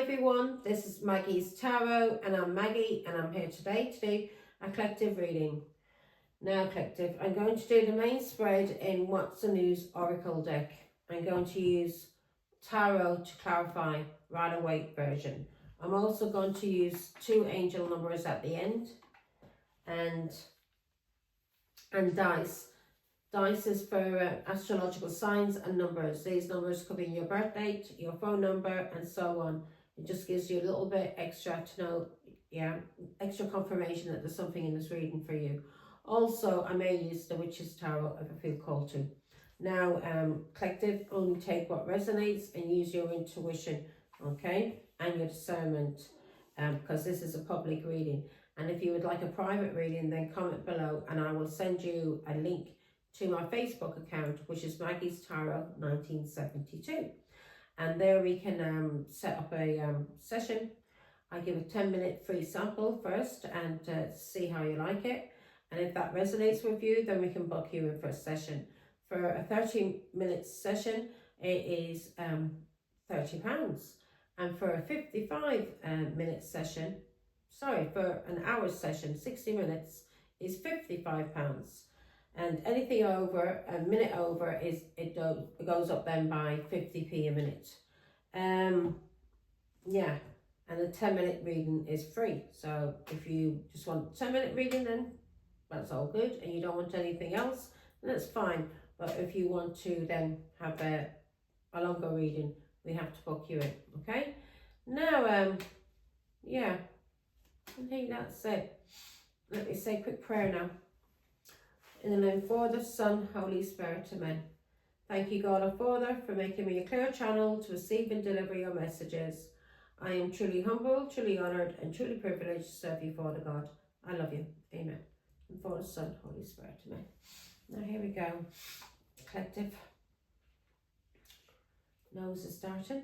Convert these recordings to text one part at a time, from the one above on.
everyone, this is Maggie's Tarot and I'm Maggie and I'm here today to do a collective reading. Now collective, I'm going to do the main spread in What's the News Oracle deck. I'm going to use Tarot to clarify Rider-Waite version. I'm also going to use 2 angel numbers at the end and dice. Dice is for astrological signs and numbers. These numbers could be your birth date, your phone number, and so on. It just gives you a little bit extra to know, extra confirmation that there's something in this reading for you. Also, I may use the Witch's Tarot if I feel called to. Now, collective, only take what resonates and use your intuition, okay, and your discernment, because this is a public reading. And if you would like a private reading, then comment below and I will send you a link to my Facebook account, which is Maggie's Tarot 1972. And there we can set up a session. I give a 10-minute free sample first and see how you like it. And if that resonates with you, then we can book you in for a session. For a 30-minute session, it is £30. And for a 55-minute session, for an hour session, 60 minutes, is £55. And anything over, a minute over, it goes up then by 50p a minute. And a 10-minute reading is free. So if you just want a 10-minute reading, then that's all good. And you don't want anything else, then that's fine. But if you want to then have a longer reading, we have to book you in, okay? Now, I think that's it. Let me say a quick prayer now. In the name of Father, Son, Holy Spirit, amen. Thank you, God our Father, for making me a clear channel to receive and deliver your messages. I am truly humble, truly honoured, and truly privileged to serve you, Father God. I love you. Amen. And Father, Son, Holy Spirit, amen. Now here we go. Collective. Nose is starting.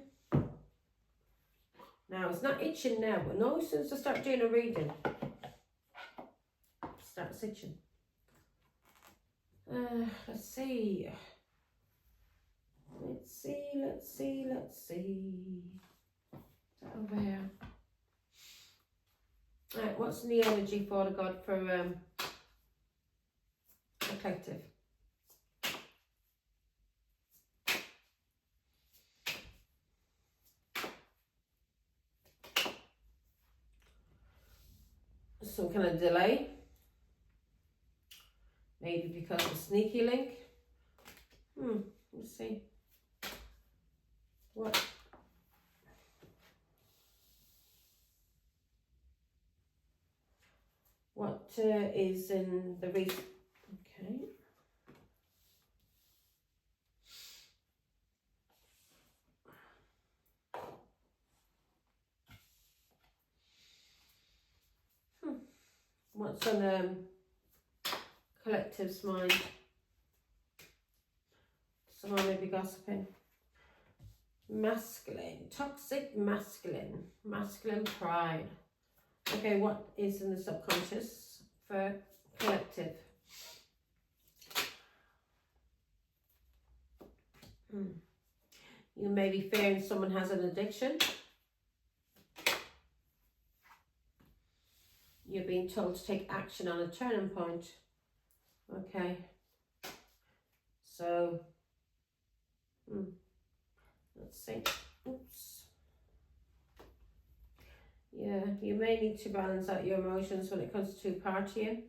Now, it's not itching now, but no, as soon as I start doing a reading, it starts itching. Let's see. Over here. Right, what's the energy, Father God, for the collective? Some kind of delay. Maybe because of sneaky link. Let's see. What is in the recent? Okay. What's on collective's mind? Someone may be gossiping. Masculine, toxic masculine, masculine pride. Okay, what is in the subconscious for collective? You may be fearing someone has an addiction. You're being told to take action on a turning point. Okay. So, let's see. Oops. Yeah, you may need to balance out your emotions when it comes to partying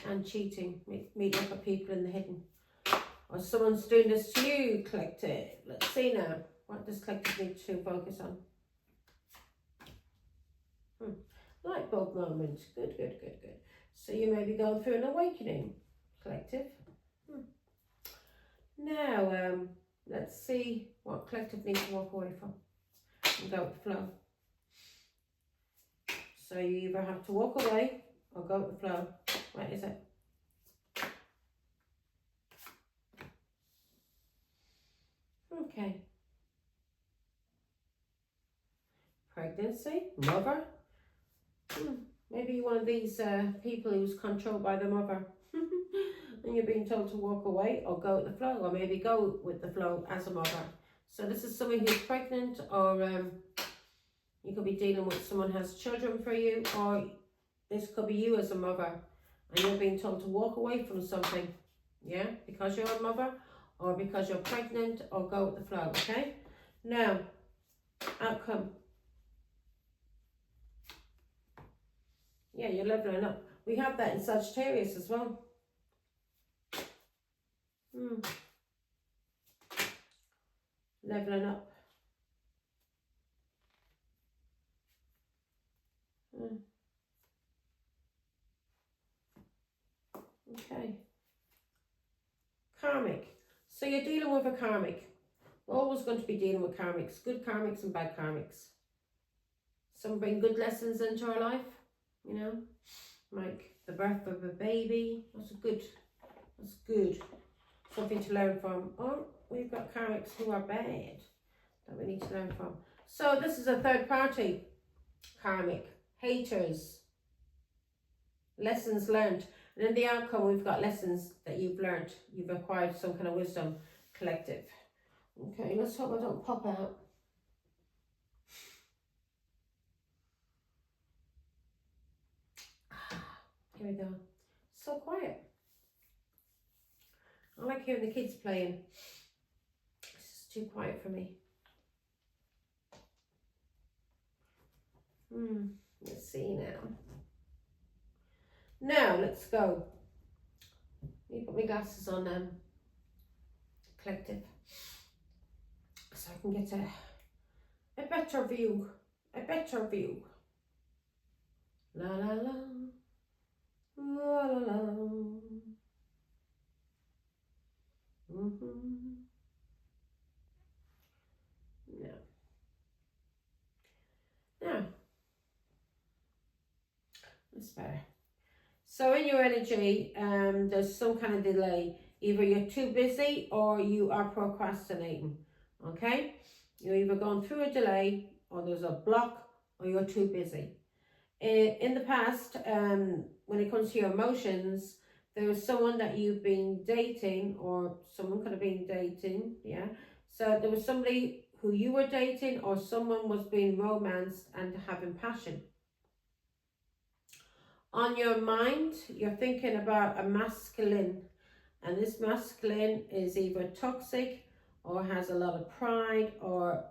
and cheating. Meeting up with people in the hidden. Or someone's doing this to you, collective. Let's see now. What does collective need to focus on? Light bulb moment. Good. So you may be going through an awakening, collective. Now, let's see what collective needs to walk away from and go with the flow. So you either have to walk away or go with the flow. What is it? Okay. Pregnancy, mother. Maybe you're one of these people who's controlled by the mother. And you're being told to walk away or go with the flow, or maybe go with the flow as a mother. So this is someone who's pregnant or You could be dealing with someone who has children for you, or this could be you as a mother and you're being told to walk away from something, yeah, because you're a mother or because you're pregnant, or go with the flow, okay? Now, outcome. Yeah, you're leveling up. We have that in Sagittarius as well. Leveling up. Okay. Karmic. So you're dealing with a karmic. We're always going to be dealing with karmics. Good karmics and bad karmics. Some bring good lessons into our life, you know, like the birth of a baby. That's good. Something to learn from. Or we've got karmics who are bad that we need to learn from. So this is a third party karmic. Haters. Lessons learned. And in the outcome, we've got lessons that you've learned. You've acquired some kind of wisdom collective. Okay, let's hope I don't pop out. Here we go. So quiet. I like hearing the kids playing. It's just too quiet for me. Let's see now. Now, let's go. Let me put my glasses on, collective, so I can get a better view. La la la, la la la. Now, that's better. So in your energy, there's some kind of delay. Either you're too busy or you are procrastinating, okay? You're either going through a delay, or there's a block, or you're too busy. In the past, when it comes to your emotions, there was someone that you've been dating, or someone could have been dating, yeah? So there was somebody who you were dating, or someone was being romanced and having passion. On your mind, you're thinking about a masculine, and this masculine is either toxic or has a lot of pride, or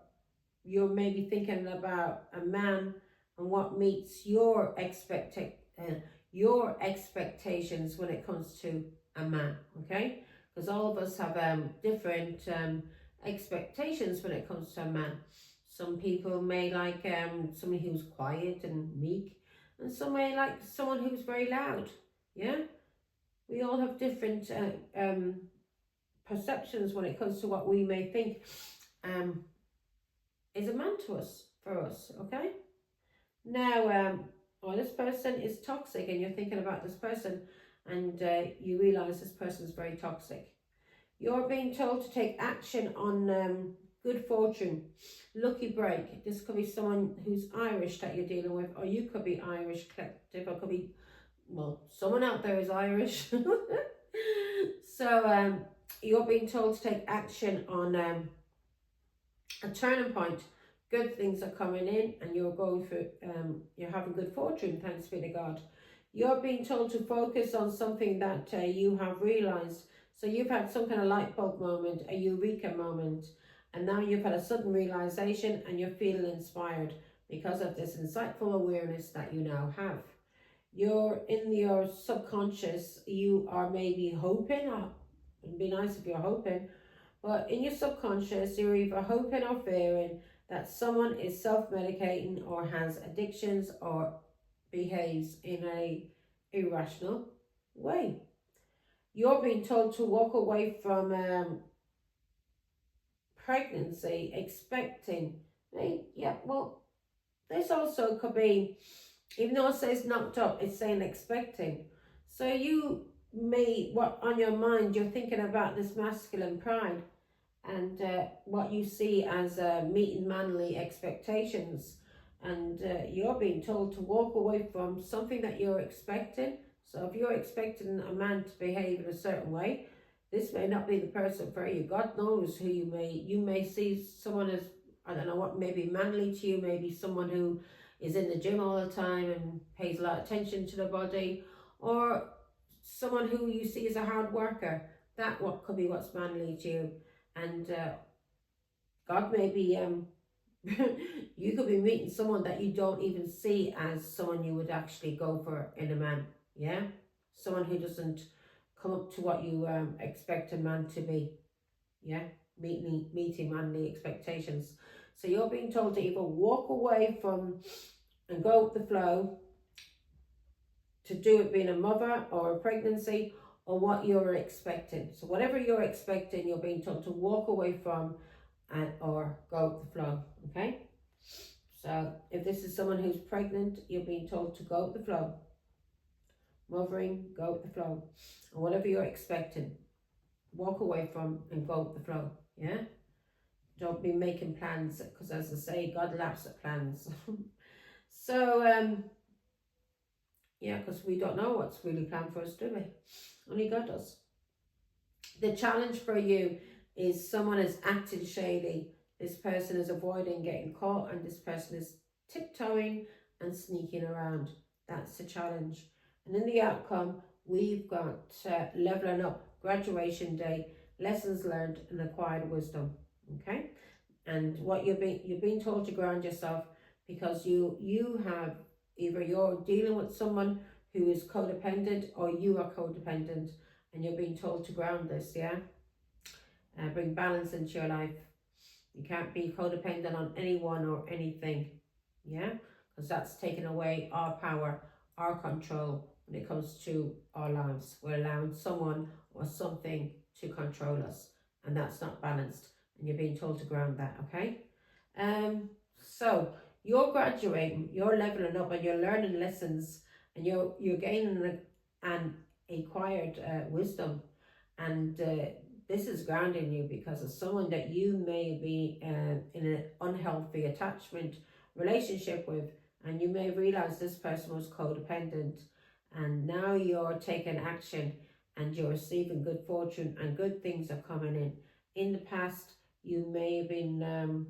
you're maybe thinking about a man and what meets your expectations when it comes to a man, okay? Because all of us have different expectations when it comes to a man. Some people may like somebody who's quiet and meek, and some may like someone who's very loud, yeah? We all have different perceptions when it comes to what we may think is a man to us, for us, okay? Now, this person is toxic, and you're thinking about this person, and you realize this person is very toxic. You're being told to take action on good fortune, lucky break. This could be someone who's Irish that you're dealing with, or you could be Irish collective, or could be, well, someone out there is Irish. So you're being told to take action on a turning point. Good things are coming in, and you're going through, you're having good fortune, thanks be to God. You're being told to focus on something that you have realized. So you've had some kind of light bulb moment, a eureka moment, and now you've had a sudden realization, and you're feeling inspired because of this insightful awareness that you now have. You're in your subconscious, you are maybe hoping, it'd be nice if you're hoping, but in your subconscious, you're either hoping or fearing that someone is self-medicating, or has addictions, or behaves in a irrational way. You're being told to walk away from pregnancy, expecting. Yeah, well, this also could be, even though it says knocked up, it's saying expecting. So you may, what on your mind, you're thinking about this masculine pride, and what you see as meeting manly expectations, and you're being told to walk away from something that you're expecting. So if you're expecting a man to behave in a certain way, this may not be the person for you. God knows who you may see someone as I don't know what may be manly to you, maybe someone who is in the gym all the time and pays a lot of attention to their body, or someone who you see as a hard worker. That what could be what's manly to you. And God may be you could be meeting someone that you don't even see as someone you would actually go for in a man. Yeah, someone who doesn't come up to what you expect a man to be. Yeah, meeting manly expectations. So you're being told to either walk away from and go with the flow, to do it being a mother or a pregnancy, or what you're expecting. So whatever you're expecting, you're being told to walk away from and or go with the flow. Okay, so if this is someone who's pregnant, you're being told to go with the flow. Mothering, go with the flow. And whatever you're expecting, walk away from and go with the flow. Yeah, don't be making plans, because as I say, God laughs at plans. So yeah, because we don't know what's really planned for us, do we? Only God does. The challenge for you is someone is acting shady. This person is avoiding getting caught, and this person is tiptoeing and sneaking around. That's the challenge. And in the outcome, we've got leveling up, graduation day, lessons learned, and acquired wisdom. Okay, and what you're being told to ground yourself, because you have either you're dealing with someone who is codependent, or you are codependent, and you're being told to ground this. Yeah, bring balance into your life. You can't be codependent on anyone or anything. Yeah, because that's taking away our power, our control when it comes to our lives. We're allowing someone or something to control us, and that's not balanced, and you're being told to ground that. Okay, so you're graduating, you're leveling up, and you're learning lessons, and you're gaining an acquired wisdom, and this is grounding you because of someone that you may be in an unhealthy attachment relationship with, and you may realize this person was codependent, and now you're taking action and you're receiving good fortune and good things are coming in. In the past, you may have been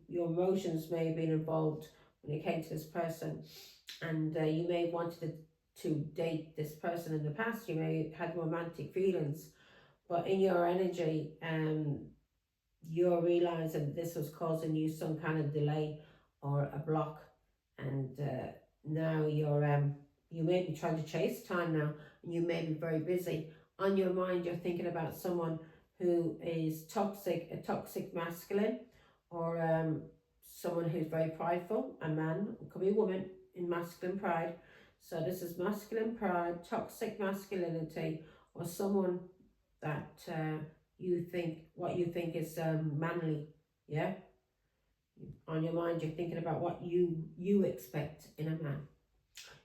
your emotions may have been involved when it came to this person, and you may have wanted to date this person in the past. You may have had romantic feelings, but in your energy, you're realizing this was causing you some kind of delay or a block, and now you may be trying to chase time now, and you may be very busy. On your mind, you're thinking about someone who is toxic, a toxic masculine, or someone who's very prideful, a man, it could be a woman in masculine pride. So this is masculine pride, toxic masculinity, or someone that you think is manly. Yeah, on your mind, you're thinking about what you expect in a man.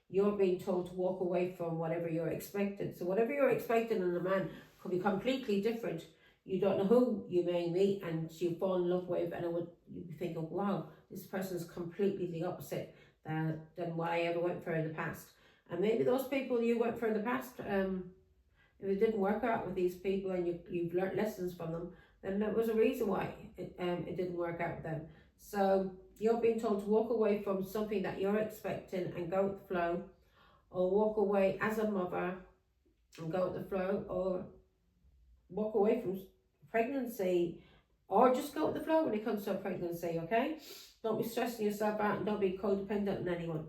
You're being told to walk away from whatever you're expecting. So whatever you're expecting in a man could be completely different. You don't know who you may meet, and you fall in love with, and you'd be thinking, wow, this person's completely the opposite than what I ever went for in the past. And maybe those people you went for in the past, if it didn't work out with these people and you've learnt lessons from them, then there was a reason why it didn't work out with them. So you're being told to walk away from something that you're expecting and go with the flow, or walk away as a mother and go with the flow, or walk away from pregnancy, or just go with the flow when it comes to a pregnancy. Okay, don't be stressing yourself out, and don't be codependent on anyone.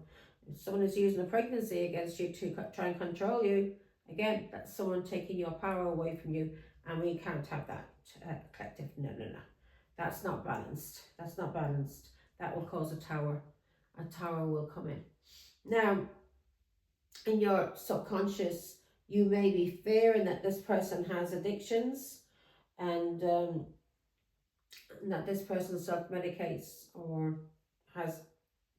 If someone is using a pregnancy against you to try and control you, again, that's someone taking your power away from you, and we can't have that. Collective, no, that's not balanced. That's not balanced. That will cause a tower. A tower will come in. Now, in your subconscious, you may be fearing that this person has addictions, and that this person self-medicates or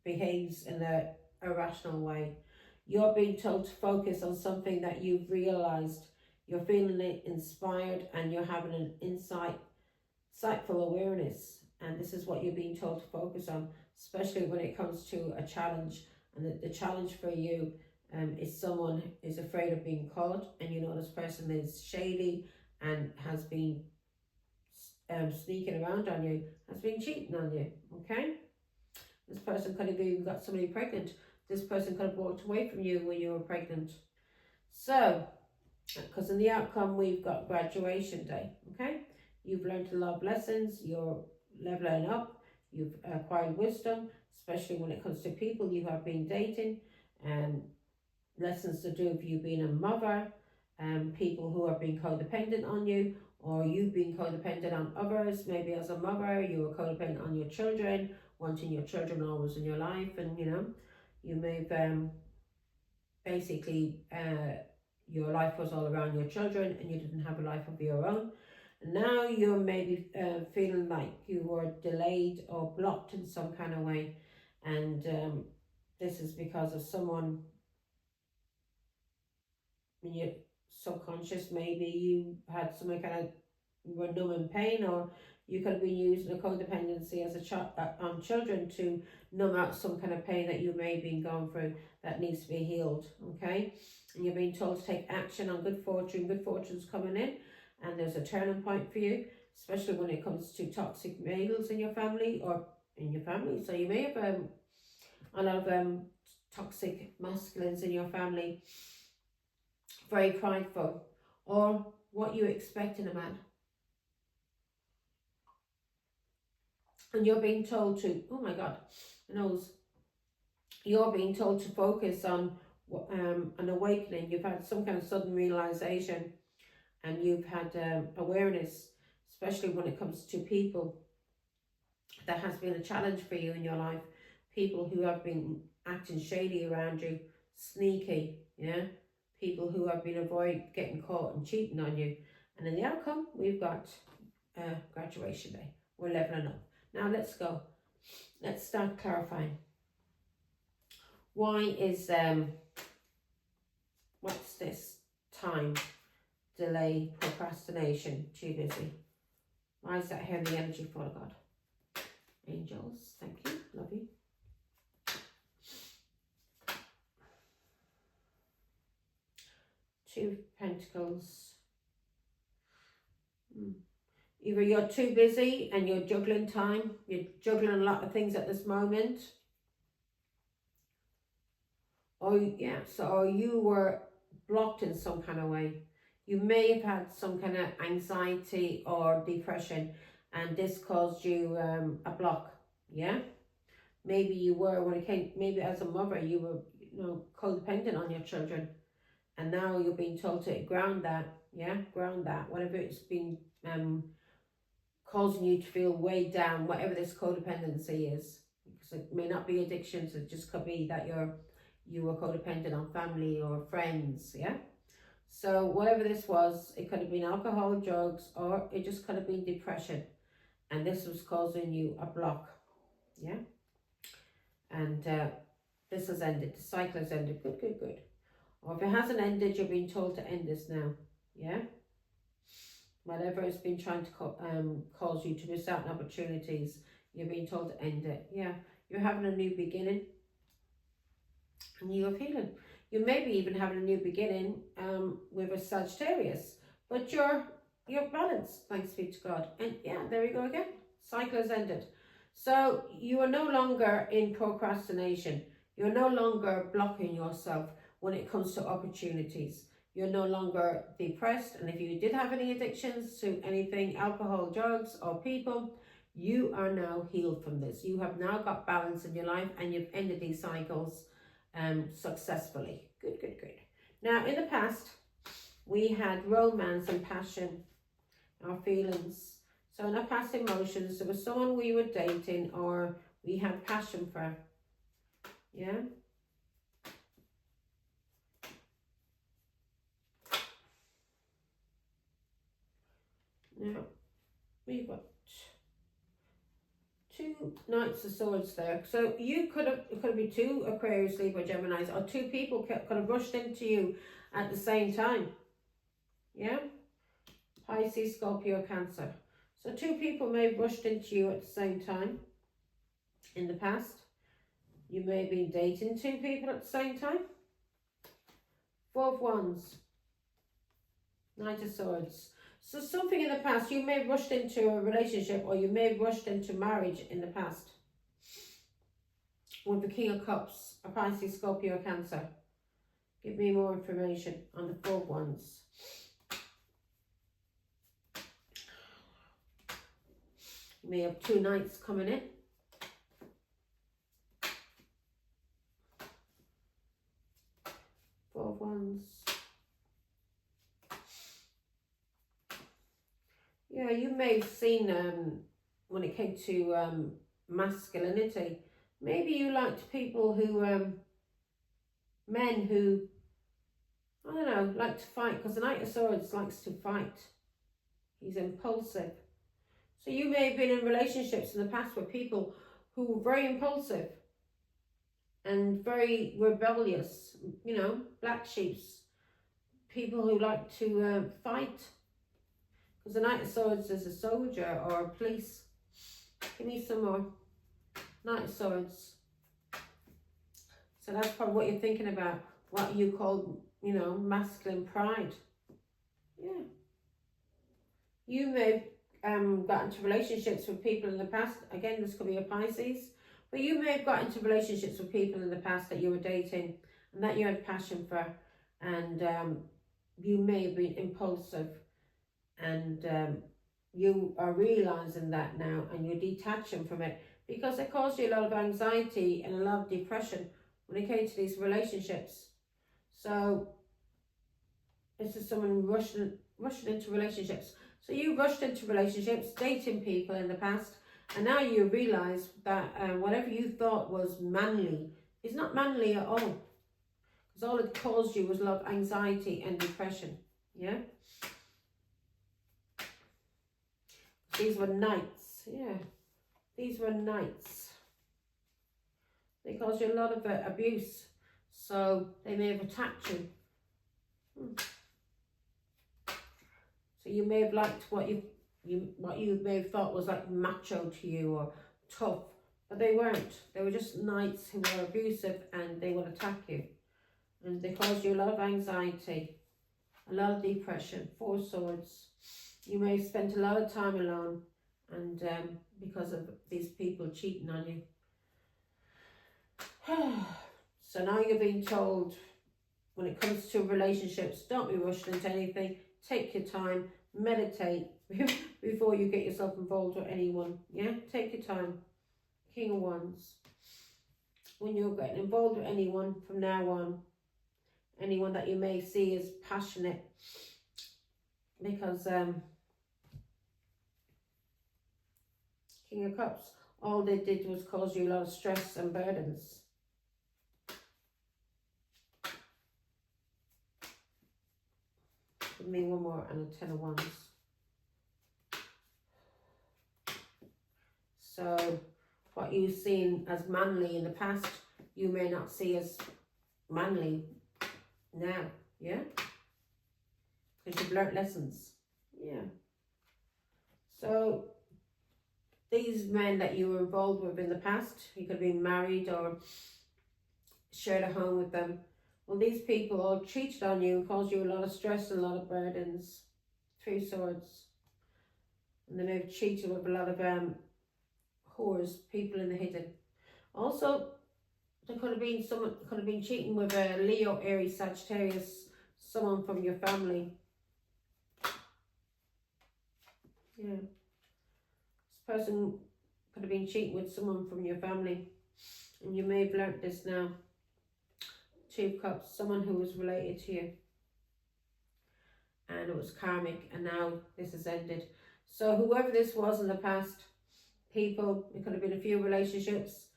behaves in an irrational way. You're being told to focus on something that you've realized. You're feeling inspired, and you're having an insightful awareness, and this is what you're being told to focus on, especially when it comes to a challenge. And the challenge for you is someone is afraid of being caught, and you know this person is shady and has been sneaking around on you, has been cheating on you, okay? This person could have even got somebody pregnant. This person could have walked away from you when you were pregnant. So, because in the outcome we've got graduation day, okay? You've learned a lot of lessons, you're leveling up, you've acquired wisdom, especially when it comes to people you have been dating, and lessons to do with you being a mother, people who are being codependent on you, or you've been codependent on others. Maybe as a mother, you were codependent on your children, wanting your children always in your life, and you may have basically your life was all around your children and you didn't have a life of your own. And now you're maybe feeling like you were delayed or blocked in some kind of way, and this is because of someone in your subconscious. Maybe you had some kind of, you were numb in pain, or you could have been using a codependency as a on children to numb out some kind of pain that you may have been going through that needs to be healed, okay? And you're being told to take action on good fortune. Good fortune's coming in, and there's a turning point for you, especially when it comes to toxic males in your family or in your family. So you may have a lot of toxic masculines in your family, very prideful, or what you expect in a man. And you're being told to, oh my God, nose. You're being told to focus on an awakening. You've had some kind of sudden realization, and you've had awareness, especially when it comes to people. That has been a challenge for you in your life. People who have been acting shady around you, sneaky, yeah? People who have been avoiding getting caught and cheating on you. And in the outcome, we've got graduation day. We're leveling up. Now let's go. Let's start clarifying. Why is, what's this? Time, delay, procrastination, too busy. Why is that heavy energy for God? Angels, thank you, love you. Two of Pentacles. Either you're too busy and you're juggling time, you're juggling a lot of things at this moment, or you were blocked in some kind of way. You may have had some kind of anxiety or depression, and this caused you a block. Yeah, maybe you were, when it came, maybe as a mother you were codependent on your children, and now you're being told to ground that. Yeah, ground that, whatever it's been causing you to feel weighed down, whatever this codependency is. Because it may not be addictions, it just could be that you were codependent on family or friends, yeah? So whatever this was, it could have been alcohol, drugs, or it just could have been depression. And this was causing you a block, yeah? And this has ended, the cycle has ended, good, good, good. Or if it hasn't ended, you're being told to end this now, yeah? Whatever has been trying to cause you to miss out on opportunities, you're being told to end it. Yeah, you're having a new beginning, and you're healing. You may be even having a new beginning with a Sagittarius, but you're balanced, thanks be to God. And yeah, there we go again. Cycle has ended. So you are no longer in procrastination. You're no longer blocking yourself when it comes to opportunities. You're no longer depressed, and if you did have any addictions to anything, alcohol, drugs, or people, you are now healed from this. You have now got balance in your life, and you've ended these cycles successfully. Good, good, good. Now, in the past, we had romance and passion, our feelings. So in our past emotions, there was someone we were dating or we had passion for. Yeah? Now, we've got two Knights of Swords there. So you it could be two Aquarius, Libra, Geminis, or two people could have rushed into you at the same time. Yeah? Pisces, Scorpio, Cancer. So two people may have rushed into you at the same time in the past. You may have been dating two people at the same time. Four of Wands. Knight of Swords. So something in the past, you may have rushed into a relationship or you may have rushed into marriage in the past with the King of Cups, a Pisces, Scorpio, Cancer. Give me more information on the 4 of Wands. You may have 2 Knights coming in. Four of Wands. Yeah, you may have seen when it came to masculinity, maybe you liked people who, men who, I don't know, like to fight, because the Knight of Swords likes to fight. He's impulsive. So you may have been in relationships in the past with people who were very impulsive and very rebellious, you know, black sheeps, people who like to fight. Because the Knight of Swords is a soldier or a police. Give me some more. Knight of Swords. So that's probably what you're thinking about. What you call, you know, masculine pride. Yeah. You may have got into relationships with people in the past. Again, this could be a Pisces. But you may have got into relationships with people in the past that you were dating and that you had passion for. And you may have been impulsive. And you are realising that now and you're detaching from it because it caused you a lot of anxiety and a lot of depression when it came to these relationships. So this is someone rushing into relationships. So you rushed into relationships, dating people in the past, and now you realise that whatever you thought was manly is not manly at all. Because all it caused you was a lot of anxiety and depression. Yeah? These were Knights. Yeah. These were Knights. They caused you a lot of abuse. So they may have attacked you. So you may have liked what you may have thought was like macho to you or tough, but they weren't. They were just Knights who were abusive and they would attack you. And they caused you a lot of anxiety, a lot of depression. 4 Swords. You may have spent a lot of time alone and because of these people cheating on you. So now you're being told, when it comes to relationships, don't be rushing into anything. Take your time, meditate before you get yourself involved with anyone. Yeah, take your time. King of Wands. When you're getting involved with anyone from now on, anyone that you may see as passionate, because King of Cups, all they did was cause you a lot of stress and burdens. Give me one more and a 10 of Wands. So what you've seen as manly in the past, you may not see as manly now, yeah? Because you've learnt lessons, yeah. So these men that you were involved with in the past, you could have been married or shared a home with them. Well, these people all cheated on you and caused you a lot of stress and a lot of burdens. 3 Swords. And they may have cheated with a lot of whores, people in the hidden. Also, there could have been someone could have been cheating with a Leo, Aries, Sagittarius, someone from your family. Yeah. This person could have been cheating with someone from your family. And you may have learnt this now. 2 of Cups, someone who was related to you. And it was karmic, and now this has ended. So whoever this was in the past, people, it could have been a few relationships.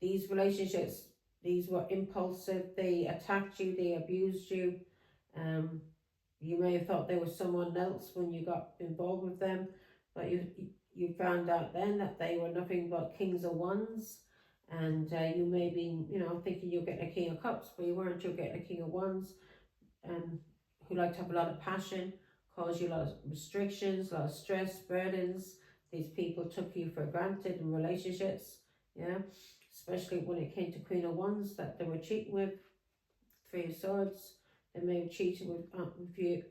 These relationships, these were impulsive, they attacked you, they abused you. You may have thought they were someone else when you got involved with them, but you found out then that they were nothing but Kings of Wands. And you may be, you know, thinking you're getting a King of Cups, but you weren't. You're getting a King of Wands, who like to have a lot of passion, cause you a lot of restrictions, a lot of stress, burdens. These people took you for granted in relationships, yeah, especially when it came to Queen of Wands that they were cheating with. 3 of Swords. They may have cheated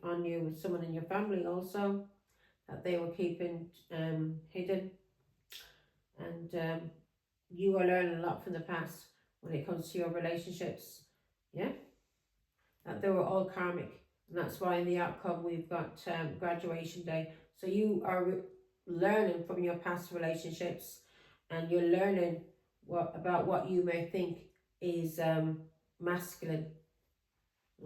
on you with someone in your family also, that they were keeping hidden. And you are learning a lot from the past when it comes to your relationships. Yeah, that they were all karmic, and that's why in the outcome we've got graduation day. So you are learning from your past relationships, and you're learning about what you may think is masculine.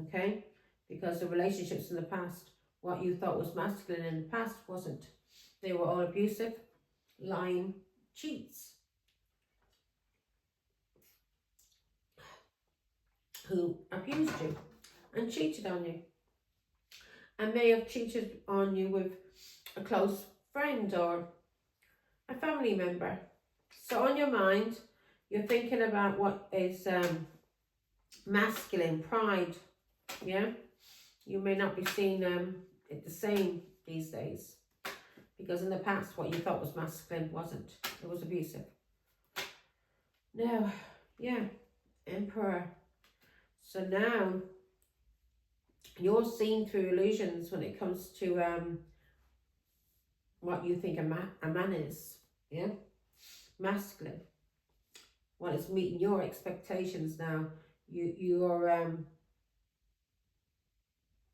Okay, because the relationships in the past, what you thought was masculine in the past wasn't. They were all abusive, lying cheats who abused you and cheated on you, and may have cheated on you with a close friend or a family member. So on your mind, you're thinking about what is masculine, pride. Yeah, you may not be seeing it the same these days, because in the past what you thought was masculine wasn't. It was abusive. Now, yeah, Emperor. So now you're seeing through illusions when it comes to what you think a man is. Yeah, masculine. What is meeting your expectations now. You're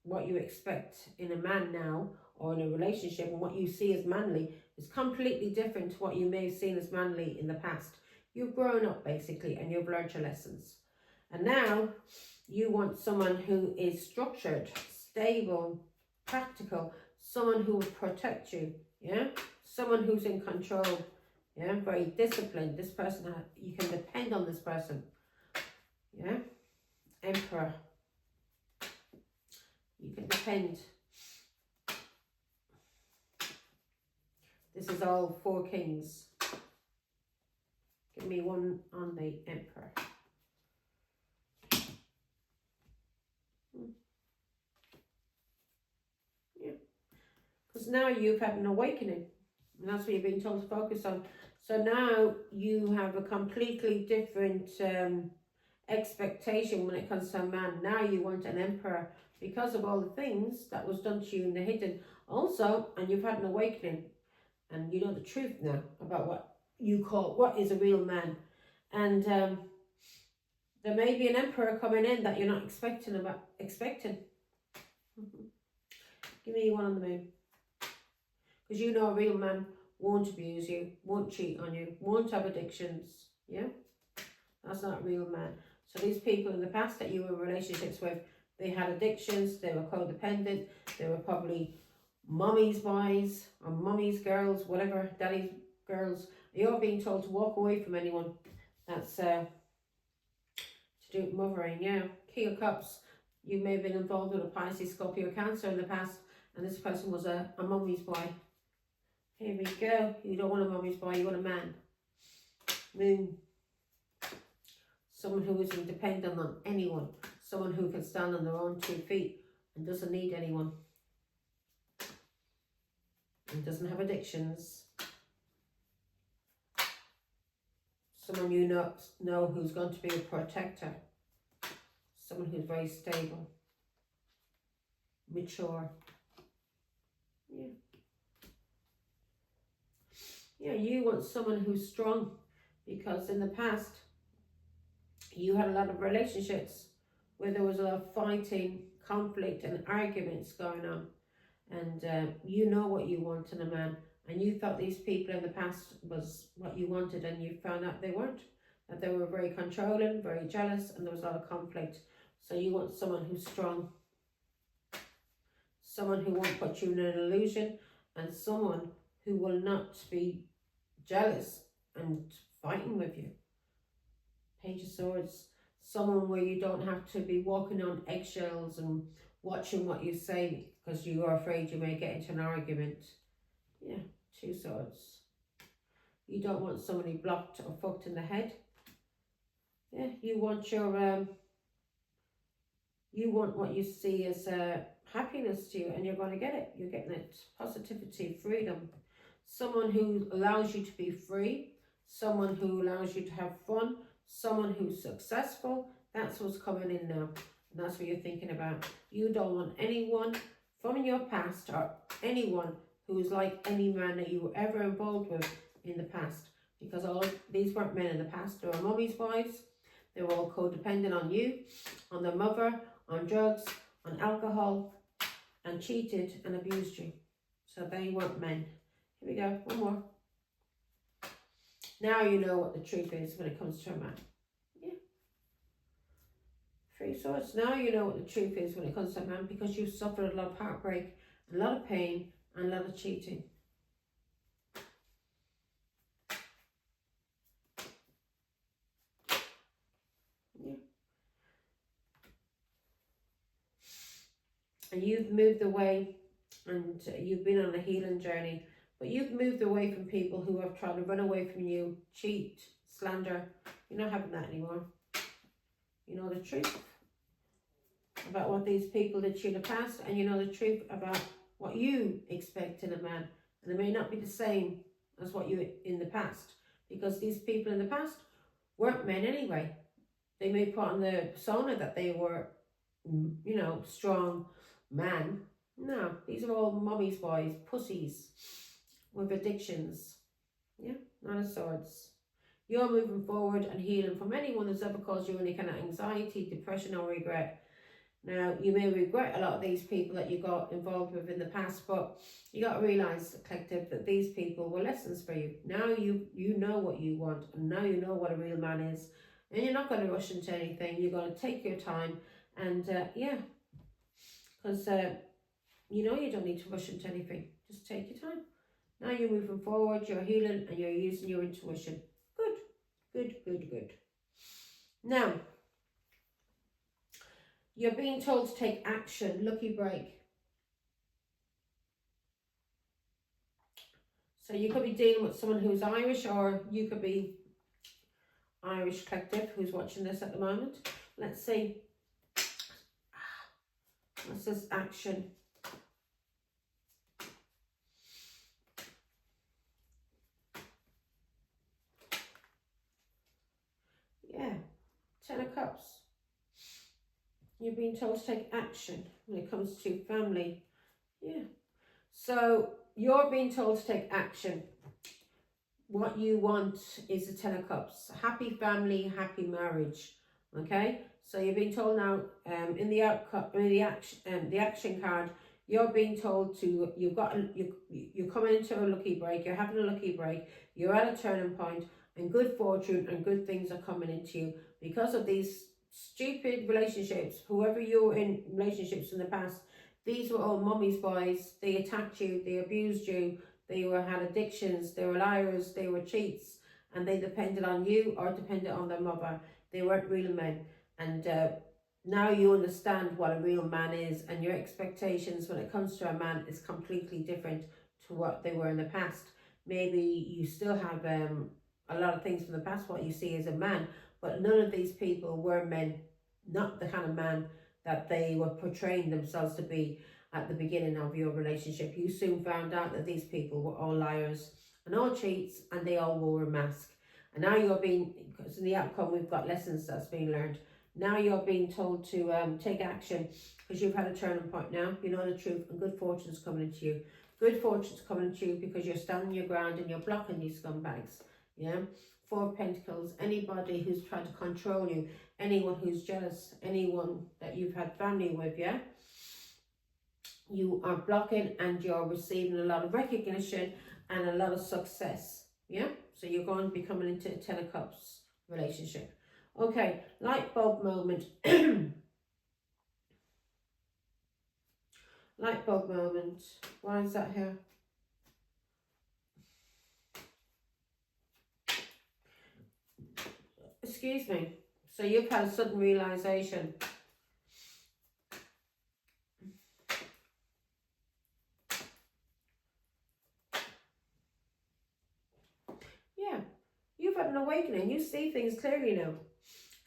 what you expect in a man now, or in a relationship, and what you see as manly is completely different to what you may have seen as manly in the past. You've grown up basically, and you've learned your lessons, and now you want someone who is structured, stable, practical, someone who will protect you. Yeah, someone who's in control. Yeah, very disciplined. This person, you can depend on this person. Yeah, Emperor. You can depend. This is all 4 kings. Give me one on the Emperor. Yeah. Because now you've had an awakening. And that's what you've been told to focus on. So now you have a completely different expectation when it comes to a man. Now you want an emperor because of all the things that was done to you in the hidden. Also, and you've had an awakening. And you know the truth now about what you call, what is a real man. And there may be an emperor coming in that you're not expecting. Give me one on the moon. Because you know a real man won't abuse you, won't cheat on you, won't have addictions. Yeah? That's not a real man. So these people in the past that you were in relationships with, they had addictions, they were codependent, they were probably mommy's boys or mommy's girls, whatever, daddy's girls. You're being told to walk away from anyone that's to do with mothering. Yeah, King of Cups. You may have been involved with a Pisces, Scorpio, Cancer in the past, and this person was a mommy's boy. Here we go. You don't want a mommy's boy, you want a man. Moon. Someone who isn't dependent on anyone. Someone who can stand on their own 2 feet and doesn't need anyone. And doesn't have addictions. Someone you know who's going to be a protector. Someone who's very stable. Mature. Yeah. Yeah, you want someone who's strong, because in the past you had a lot of relationships where there was a lot of fighting, conflict and arguments going on, and you know what you want in a man, and you thought these people in the past was what you wanted, and you found out they weren't, that they were very controlling, very jealous, and there was a lot of conflict. So you want someone who's strong, someone who won't put you in an illusion, and someone who will not be jealous and fighting with you. Page of Swords. Someone where you don't have to be walking on eggshells and watching what you say because you are afraid you may get into an argument. Yeah, 2 swords. You don't want somebody blocked or fucked in the head. Yeah, you want your you want what you see as happiness to you, and you're going to get it. You're getting it. Positivity, freedom. Someone who allows you to be free. Someone who allows you to have fun. Someone who's successful. That's what's coming in now. And that's what you're thinking about. You don't want anyone from your past or anyone who is like any man that you were ever involved with in the past. Because all these weren't men in the past. They were mummy's wives. They were all codependent on you, on their mother, on drugs, on alcohol, and cheated and abused you. So they weren't men. Here we go, one more. Now you know what the truth is when it comes to a man. Yeah. 3 swords. Now you know what the truth is when it comes to a man, because you've suffered a lot of heartbreak, a lot of pain, and a lot of cheating. Yeah. And you've moved away, and you've been on a healing journey, but you've moved away from people who have tried to run away from you, cheat, slander. You're not having that anymore. You know the truth about what these people did to you in the past, and you know the truth about what you expect in a man. And it may not be the same as what you in the past, because these people in the past weren't men anyway. They may put on the persona that they were, you know, strong man. No, these are all mummy's boys, pussies with addictions. Yeah, Nine of Swords. You're moving forward and healing from anyone that's ever caused you any kind of anxiety, depression, or regret. Now, you may regret a lot of these people that you got involved with in the past, but you got to realise, collective, that these people were lessons for you. Now you know what you want, and now you know what a real man is, and you're not going to rush into anything. You're going to take your time, and yeah, because you know you don't need to rush into anything. Just take your time. Now you're moving forward, you're healing, and you're using your intuition. Good, good, good, good. Now, you're being told to take action. Lucky break. So you could be dealing with someone who's Irish, or you could be Irish collective who's watching this at the moment. Let's see. What's this action? Yeah, 10 of Cups. You're being told to take action when it comes to family. Yeah. So you're being told to take action. What you want is the 10 of Cups. Happy family, happy marriage. Okay. So you're being told now, in the outcome, the action card, you're being told to, you're coming into a lucky break. You're having a lucky break. You're at a turning point, and good fortune and good things are coming into you because of these stupid relationships. Whoever you were in relationships in the past, these were all mummy's boys. They attacked you, they abused you, they had addictions, they were liars, they were cheats, and they depended on you or depended on their mother. They weren't real men. And now you understand what a real man is, and your expectations when it comes to a man is completely different to what they were in the past. Maybe you still have a lot of things from the past, what you see as a man, but none of these people were men, not the kind of man that they were portraying themselves to be at the beginning of your relationship. You soon found out that these people were all liars and all cheats, and they all wore a mask. And now you're being, because in the outcome we've got lessons that's being learned. Now you're being told to take action, because you've had a turning point now. You know the truth, and good fortune's coming into you. Good fortune's coming into you because you're standing your ground and you're blocking these scumbags. Yeah. 4 of Pentacles. Anybody who's trying to control you, anyone who's jealous, anyone that you've had family with, yeah, you are blocking, and you're receiving a lot of recognition and a lot of success. Yeah. So you're going to be coming into a 10 of Cups relationship. Okay, light bulb moment. Light bulb moment. Why is that here? Excuse me. So you've had a sudden realization. Yeah, you've had an awakening. You see things clearly now,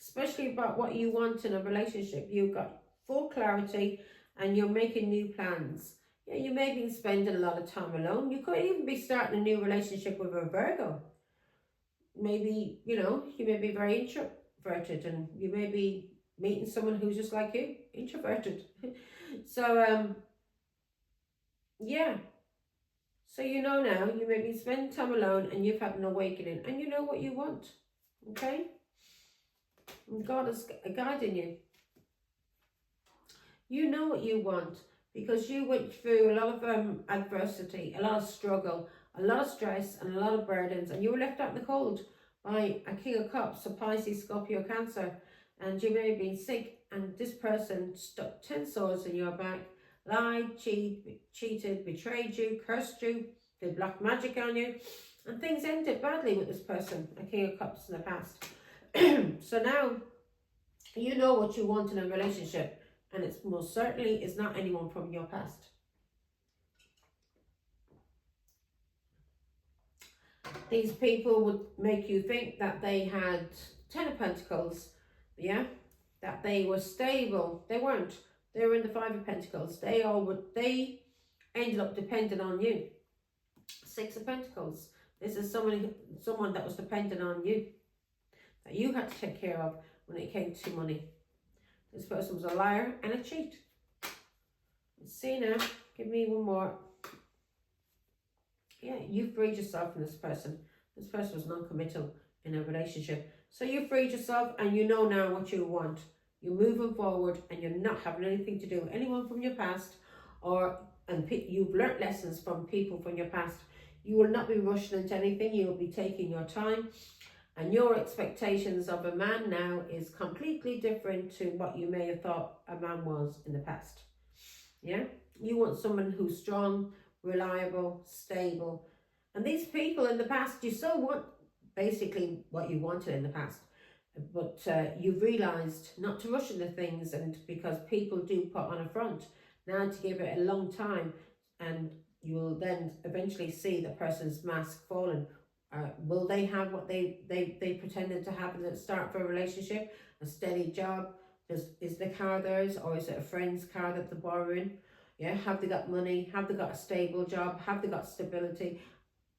especially about what you want in a relationship. You've got full clarity, and you're making new plans. Yeah, you may be spending a lot of time alone. You could even be starting a new relationship with a Virgo. Maybe, you know, you may be very introverted, and you may be meeting someone who's just like you, introverted. So, yeah. So you know now, you maybe spend time alone and you've had an awakening and you know what you want. Okay? And God is guiding you. You know what you want because you went through a lot of adversity, a lot of struggle, a lot of stress and a lot of burdens, and you were left out in the cold by a King of Cups, a Pisces, Scorpio, Cancer, and you may have been sick, and this person stuck 10 swords in your back, lied, cheated, betrayed you, cursed you, did black magic on you, and things ended badly with this person, a King of Cups in the past. So now you know what you want in a relationship. And it's most certainly is not anyone from your past. These people would make you think that they had 10 of Pentacles, yeah? That they were stable. They weren't. They were in the 5 of Pentacles. They ended up depending on you. 6 of Pentacles. This is someone that was dependent on you. That you had to take care of when it came to money. This person was a liar and a cheat. Let's see now. Give me one more. Yeah, you freed yourself from this person. This person was non-committal in a relationship. So you freed yourself and you know now what you want. You're moving forward and you're not having anything to do with anyone from your past, and you've learnt lessons from people from your past. You will not be rushing into anything. You will be taking your time. And your expectations of a man now is completely different to what you may have thought a man was in the past. Yeah? You want someone who's strong, reliable, stable. And these people in the past, you still want basically what you wanted in the past. But you've realised not to rush into things, and because people do put on a front. Now to give it a long time, and you will then eventually see the person's mask falling. Will they have what they pretended to have at the start of a relationship? A steady job? Is the car theirs, or is it a friend's car that they're borrowing? Yeah, have they got money? Have they got a stable job? Have they got stability?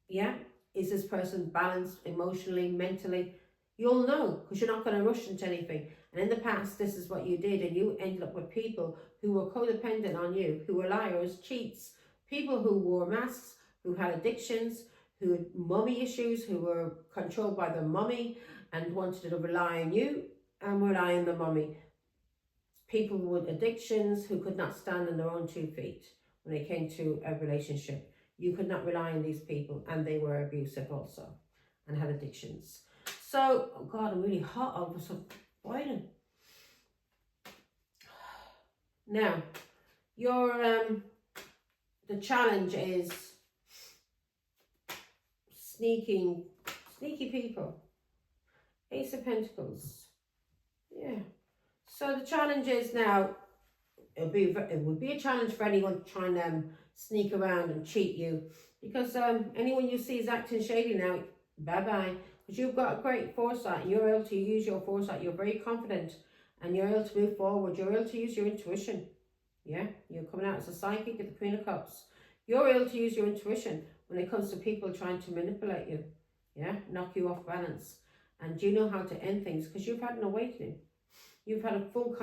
Yeah, is this person balanced emotionally, mentally? You'll know, because you're not going to rush into anything. And in the past, this is what you did, and you ended up with people who were codependent on you, who were liars, cheats, people who wore masks, who had addictions, who had mummy issues, who were controlled by their mummy and wanted to rely on you and rely on the mummy. People with addictions who could not stand on their own 2 feet when it came to a relationship. You could not rely on these people, and they were abusive also and had addictions. So, oh God, I'm really hot over some boiling. Now, the challenge is sneaky people. Ace of Pentacles. Yeah. So the challenge is now, it would be a challenge for anyone trying to sneak around and cheat you, because anyone you see is acting shady now, bye-bye. Because you've got a great foresight, and you're able to use your foresight. You're very confident, and you're able to move forward. You're able to use your intuition. Yeah, you're coming out as a psychic at the Queen of Cups. You're able to use your intuition when it comes to people trying to manipulate you. Yeah, knock you off balance. And you know how to end things because you've had an awakening. You've had a full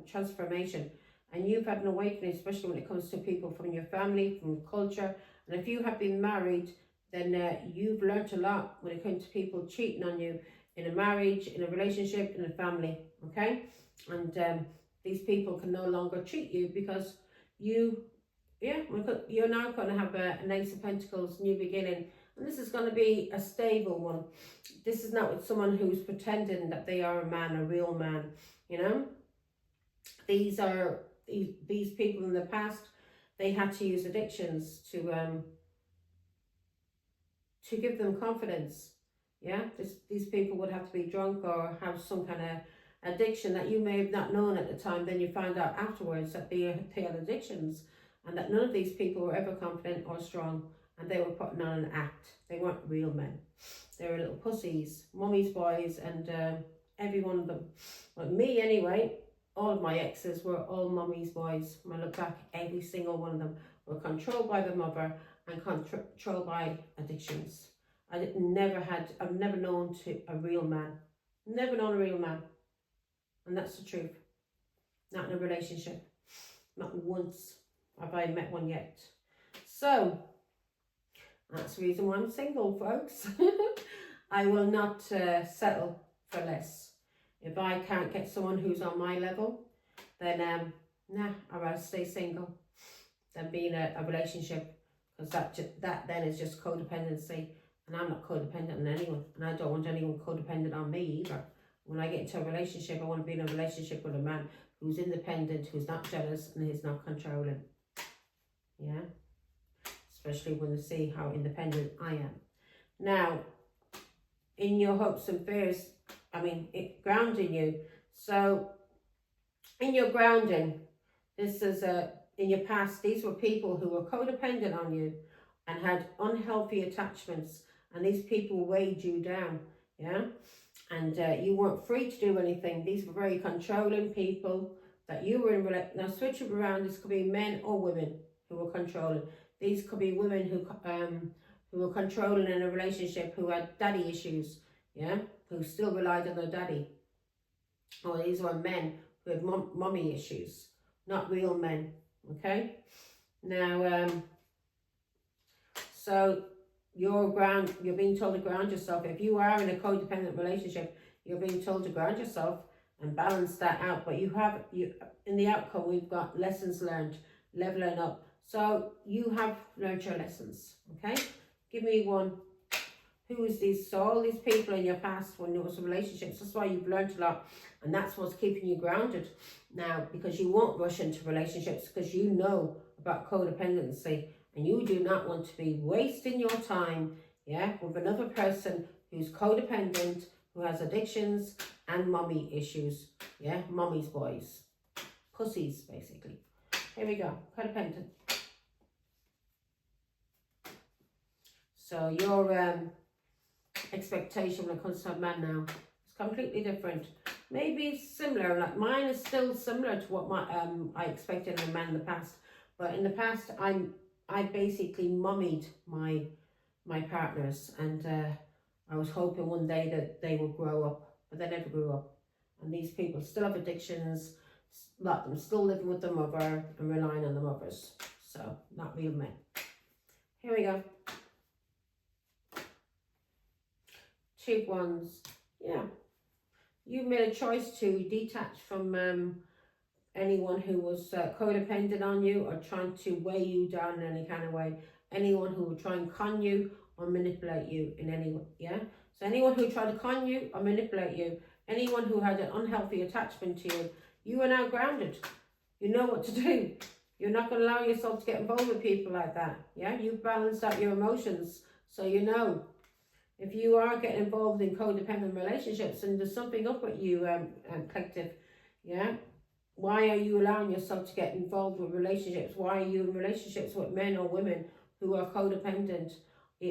transformation, and you've had an awakening, especially when it comes to people from your family, from culture. And if you have been married, then you've learnt a lot when it comes to people cheating on you in a marriage, in a relationship, in a family, okay? And these people can no longer cheat you because you're now going to have an Ace of Pentacles new beginning. And this is going to be a stable one. This is not with someone who's pretending that they are a man, a real man, you know. These people in the past, they had to use addictions to give them confidence. Yeah, these people would have to be drunk or have some kind of addiction that you may have not known at the time. Then you find out afterwards that they had addictions, and that none of these people were ever confident or strong. And they were putting on an act. They weren't real men. They were little pussies, mummy's boys, and every one of them. Well, me anyway, all of my exes were all mummy's boys. When I look back, every single one of them were controlled by the mother and controlled by addictions. I've never known a real man. Never known a real man. And that's the truth. Not in a relationship. Not once have I met one yet. So, that's the reason why I'm single, folks. I will not settle for less. If I can't get someone who's on my level, then nah, I'd rather stay single than be in a relationship, because that then is just codependency, and I'm not codependent on anyone, and I don't want anyone codependent on me either. When I get into a relationship, I want to be in a relationship with a man who's independent, who's not jealous, and who's not controlling. Yeah, especially when they see how independent I am. Now, in your hopes and fears, grounding you. So, in your grounding, this is in your past, these were people who were codependent on you and had unhealthy attachments, and these people weighed you down, yeah? And you weren't free to do anything. These were very controlling people that you were in. Now, switch it around, this could be men or women who were controlling. These could be women who were controlling in a relationship, who had daddy issues, yeah? Who still relied on their daddy. Or these were men who had mommy issues, not real men, okay? Now, so you're being told to ground yourself. If you are in a codependent relationship, you're being told to ground yourself and balance that out. But in the outcome, we've got lessons learned, leveling up. So you have learned your lessons, okay? Give me one. Who is these? So all these people in your past when there was relationships, that's why you've learned a lot. And that's what's keeping you grounded now, because you won't rush into relationships because you know about codependency. And you do not want to be wasting your time, yeah, with another person who's codependent, who has addictions and mommy issues, yeah, mommy's boys, pussies, basically. Here we go, codependent. So your expectation when it comes to a man now is completely different. Maybe similar, like mine is still similar to what I expected in a man in the past. But in the past, I basically mummied my partners, and I was hoping one day that they would grow up, but they never grew up. And these people still have addictions, a lot of them still living with their mother and relying on the mothers. So, not real men. Here we go. Cheap ones. Yeah. You made a choice to detach from anyone who was codependent on you or trying to weigh you down in any kind of way. Anyone who would try and con you or manipulate you in any way, yeah? So anyone who tried to con you or manipulate you, anyone who had an unhealthy attachment to you, you are now grounded. You know what to do. You're not going to allow yourself to get involved with people like that, yeah? You've balanced out your emotions, so you know. If you are getting involved in codependent relationships and there's something up with you, collective, yeah? Why are you allowing yourself to get involved with relationships? Why are you in relationships with men or women who are codependent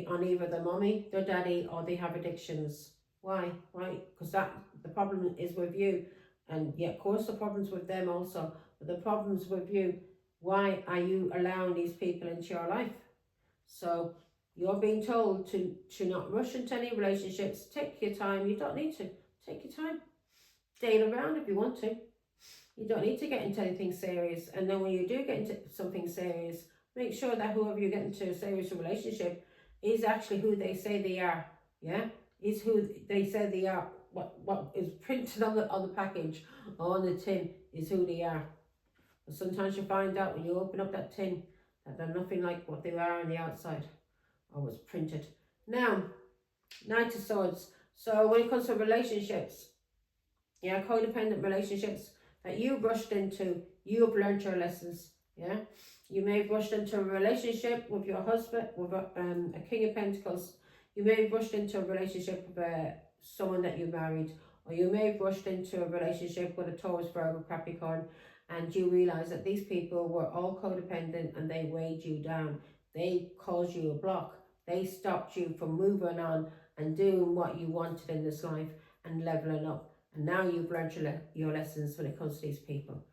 on either their mommy, their daddy, or they have addictions? Why? Why? Because the problem is with you. And yeah, of course the problem's with them also, but the problem's with you. Why are you allowing these people into your life? So you're being told to not rush into any relationships. Take your time. You don't need to. Take your time. Date around if you want to. You don't need to get into anything serious. And then when you do get into something serious, make sure that whoever you get into a serious relationship is actually who they say they are. Yeah? Is who they say they are. What is printed on the package or on the tin is who they are. But sometimes you find out when you open up that tin that they're nothing like what they are on the outside or was printed. Now, Knight of Swords. So when it comes to relationships, yeah, codependent relationships that you rushed into, you've learned your lessons, yeah? You may have rushed into a relationship with your husband, with a King of Pentacles. You may have rushed into a relationship with someone that you married, or you may have rushed into a relationship with a Taurus, Virgo, Capricorn, and you realize that these people were all codependent and they weighed you down. They caused you a block. They stopped you from moving on and doing what you wanted in this life and leveling up. And now you've learned your lessons when it comes to these people.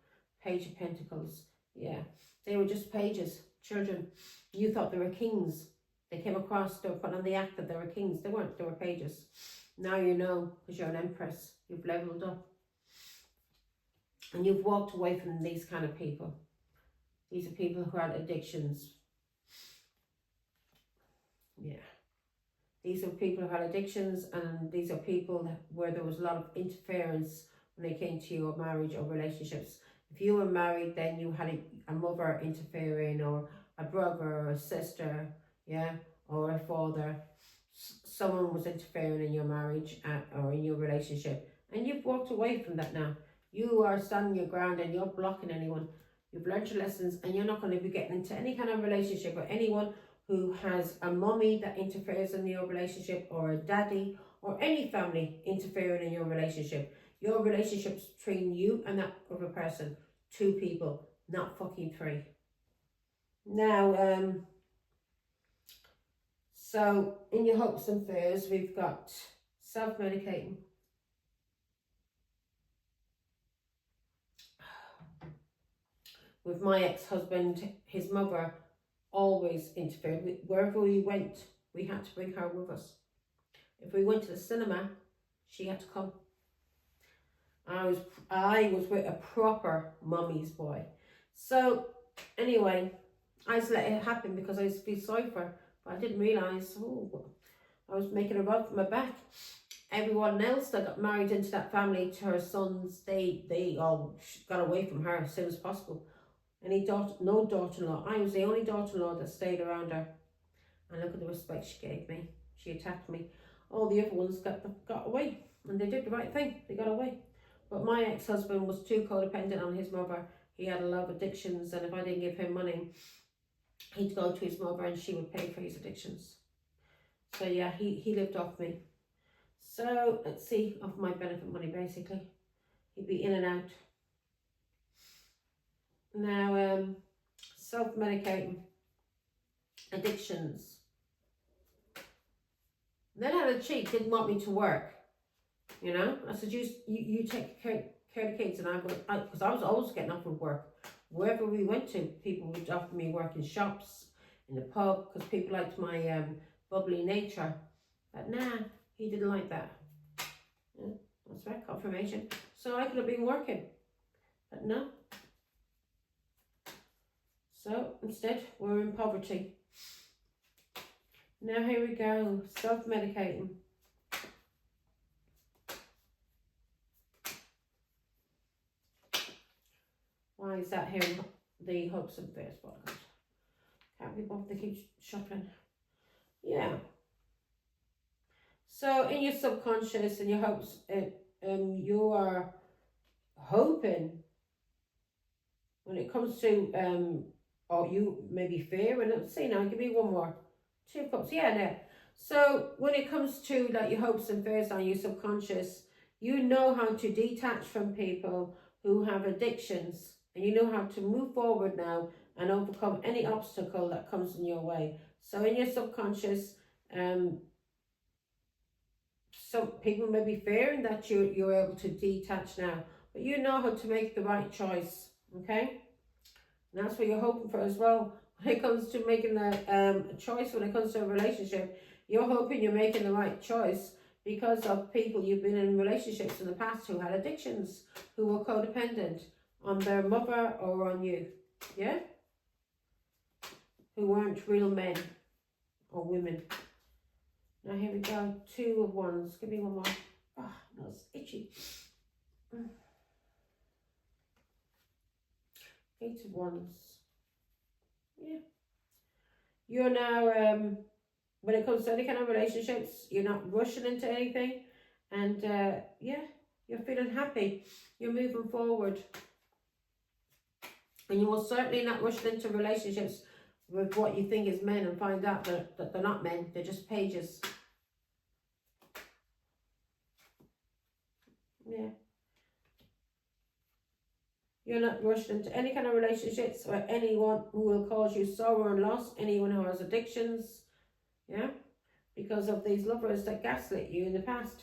Page of Pentacles. Yeah. They were just pages, children. You thought they were kings. They came across, they were put on the act that they were kings. They weren't, they were pages. Now you know, because you're an empress. You've leveled up. And you've walked away from these kind of people. These are people who had addictions. Yeah. These are people who had addictions, and these are people where there was a lot of interference when it came to your marriage or relationships. If you were married, then you had a mother interfering, or a brother or a sister, yeah, or a father. Someone was interfering in your marriage or in your relationship, and you've walked away from that now. You are standing your ground and you're blocking anyone. You've learned your lessons, and you're not going to be getting into any kind of relationship with anyone who has a mummy that interferes in your relationship, or a daddy, or any family interfering in your relationship. Your relationship's between you and that other person. 2 people, not fucking 3. Now, so in your hopes and fears, we've got self-medicating. With my ex-husband, his mother always interfered. Wherever we went, we had to bring her with us. If we went to the cinema, she had to come. I was with a proper mummy's boy. So anyway, I just let it happen because I used to feel sorry for her. But I didn't realise, I was making a rug for my back. Everyone else that got married into that family, to her sons, they all got away from her as soon as possible. No daughter-in-law. I was the only daughter-in-law that stayed around her. And look at the respect she gave me. She attacked me. All the other ones got away. And they did the right thing. They got away. But my ex-husband was too codependent on his mother. He had a lot of addictions. And if I didn't give him money, he'd go to his mother and she would pay for his addictions. So yeah, he lived off me. So let's see, off my benefit money basically. He'd be in and out. Now, self-medicating, addictions. Then I had a cheat, didn't want me to work. You know, I said, you take care of the kids, and because I was always getting up with work. Wherever we went to, people would offer me work in shops, in the pub, because people liked my bubbly nature. But nah, he didn't like that. Yeah, that's right, confirmation. So I could have been working, but no. So instead, we're in poverty. Now here we go, self-medicating. Why is that here in the hopes and fears podcast? Can't be bothered to keep shuffling. Yeah. So in your subconscious and your hopes, you are hoping when it comes to or you maybe fear, and let's see now, give me one more. 2 cups, yeah, no. So when it comes to like your hopes and fears on your subconscious, you know how to detach from people who have addictions, and you know how to move forward now and overcome any obstacle that comes in your way. So in your subconscious, some people may be fearing that you're able to detach now, but you know how to make the right choice, okay? And that's what you're hoping for as well. When it comes to making a choice, when it comes to a relationship, you're hoping you're making the right choice because of people you've been in relationships in the past who had addictions, who were codependent on their mother or on you, yeah? Who weren't real men or women. Now here we go, 2 of Wands. Give me one more. Oh, no, it's itchy. 8 of Wands. Yeah. You're now, when it comes to any kind of relationships, you're not rushing into anything. And yeah, you're feeling happy. You're moving forward. And you will certainly not rush into relationships with what you think is men and find out that they're not men. They're just pages. Yeah. You're not rushed into any kind of relationships or anyone who will cause you sorrow and loss, anyone who has addictions, yeah, because of these lovers that gaslit you in the past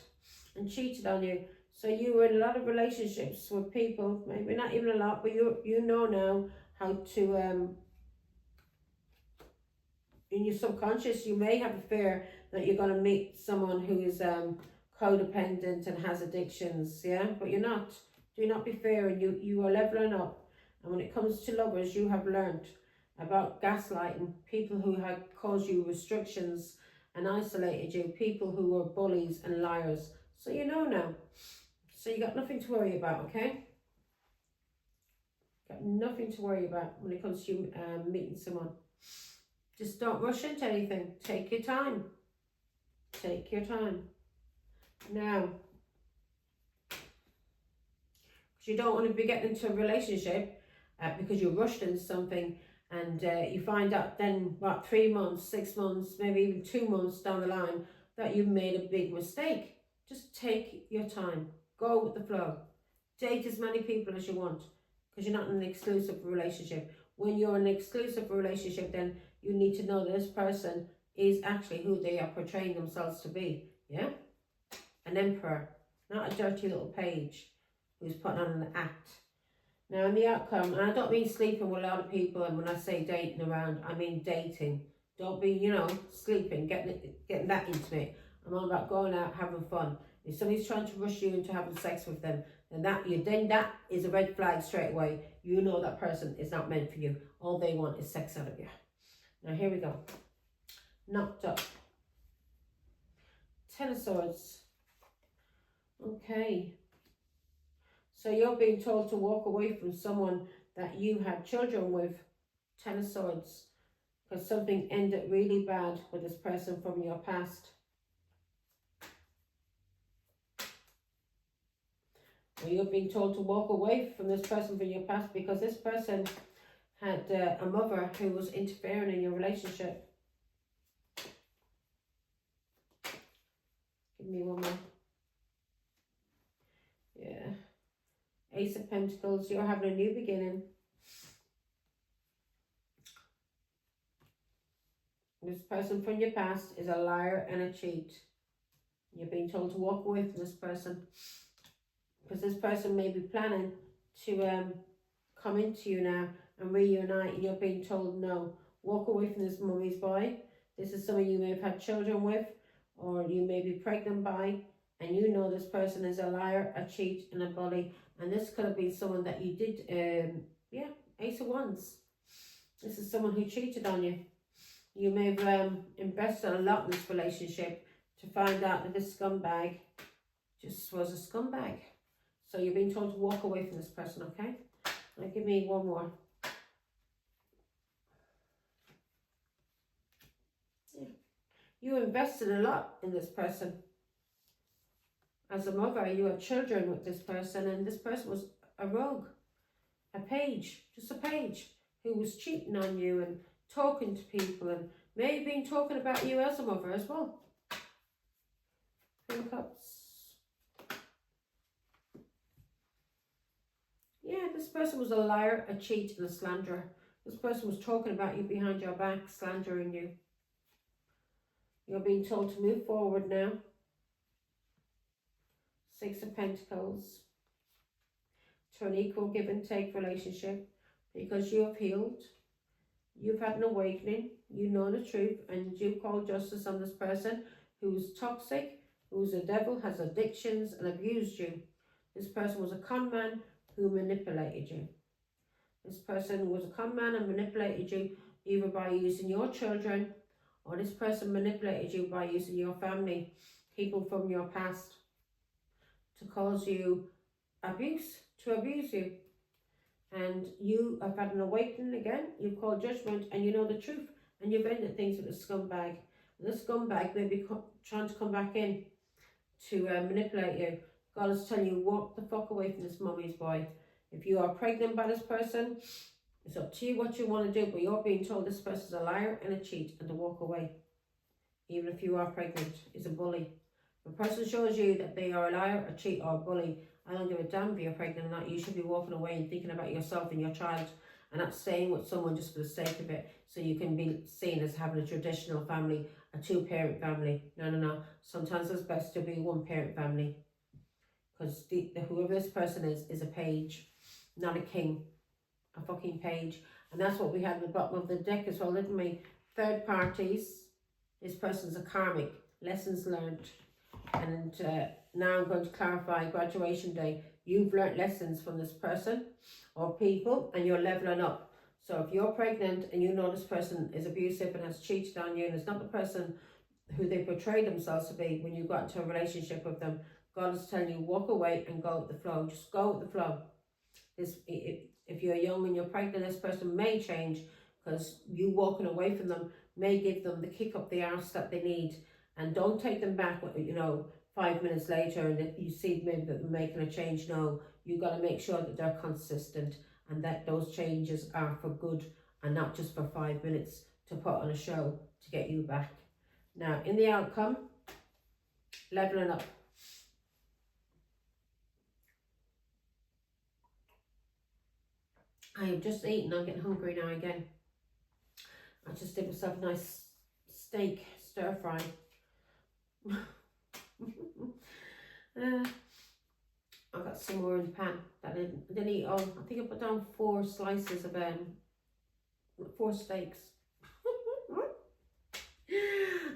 and cheated on you. So you were in a lot of relationships with people, maybe not even a lot, but you know now how to, in your subconscious, you may have a fear that you're going to meet someone who is codependent and has addictions, yeah, but you're not. Do not be fearing. You are leveling up. And when it comes to lovers, you have learned about gaslighting, people who had caused you restrictions and isolated you, people who were bullies and liars. So you know now. So you got nothing to worry about, okay? Got nothing to worry about when it comes to you meeting someone. Just don't rush into anything. Take your time. Take your time. Now, because you don't want to be getting into a relationship because you're rushed into something, and you find out then, what, 3 months, 6 months, maybe even 2 months down the line that you've made a big mistake. Just take your time. Go with the flow. Date as many people as you want, because you're not in an exclusive relationship. When you're in an exclusive relationship, then you need to know that this person is actually who they are portraying themselves to be. Yeah? An emperor, not a dirty little page who's putting on an act. Now, in the outcome, and I don't mean sleeping with a lot of people, and when I say dating around, I mean dating. Don't be, you know, sleeping, getting that intimate. I'm all about going out, having fun. If somebody's trying to rush you into having sex with them, then that is a red flag straight away. You know that person is not meant for you. All they want is sex out of you. Now, here we go. Knocked up. 10 of Swords. Okay. So you're being told to walk away from someone that you had children with. 10 of Swords. Because something ended really bad with this person from your past. Or you're being told to walk away from this person from your past because this person had a mother who was interfering in your relationship. Give me one more. Yeah. Ace of Pentacles. You're having a new beginning. This person from your past is a liar and a cheat. You're being told to walk away from this person, because this person may be planning to come into you now and reunite, and you're being told no. Walk away from this mummy's boy. This is someone you may have had children with, or you may be pregnant by, and you know this person is a liar, a cheat, and a bully. And this could have been someone that you did, Ace of Wands. This is someone who cheated on you. You may have invested a lot in this relationship to find out that this scumbag just was a scumbag. So you're being told to walk away from this person, okay? Now give me one more. Yeah. You invested a lot in this person. As a mother, you had children with this person, and this person was a rogue, a page, just a page, who was cheating on you and talking to people, and maybe been talking about you as a mother as well. Queen of Cups. Yeah, this person was a liar, a cheat, and a slanderer. This person was talking about you behind your back, slandering you. You're being told to move forward now. 6 of Pentacles. To an equal give and take relationship, because you have healed. You've had an awakening. You know the truth, and you call justice on this person who's toxic, who's a devil, has addictions, and abused you. This person was a con man who manipulated you. This person was a con man and manipulated you either by using your children, or this person manipulated you by using your family, people from your past, to cause you abuse, to abuse you. And you have had an awakening again. You've called judgment, and you know the truth, and you've ended things with a scumbag. And this scumbag may be trying to come back in to manipulate you. God is telling you, walk the fuck away from this mummy's boy. If you are pregnant by this person, it's up to you what you want to do, but you're being told this person's a liar and a cheat, and to walk away. Even if you are pregnant, is a bully. If a person shows you that they are a liar, a cheat, or a bully, I don't give a damn if you're pregnant or not. You should be walking away and thinking about yourself and your child, and not staying with someone just for the sake of it, so you can be seen as having a traditional family, a 2-parent family. No. Sometimes it's best to be 1-parent family, because whoever this person is a page, not a king, a fucking page. And that's what we had at the bottom of the deck as well, didn't we? Third parties. This person's a karmic, lessons learned, and now I'm going to clarify graduation day. You've learnt lessons from this person or people, and you're leveling up. So if you're pregnant and you know this person is abusive and has cheated on you and is not the person who they portray themselves to be when you got into a relationship with them, God is telling you, walk away and go with the flow. Just go with the flow. If you're young and you're pregnant, this person may change, because you walking away from them may give them the kick up the arse that they need. And don't take them back, 5 minutes later and you see maybe that they're making a change. No, you got to make sure that they're consistent and that those changes are for good and not just for 5 minutes to put on a show to get you back. Now, in the outcome, leveling up. I have just eaten. I'm getting hungry now again. I just did myself a nice steak stir fry. I got some more in the pan that I didn't eat all. I think I put down 4 slices of 4 steaks.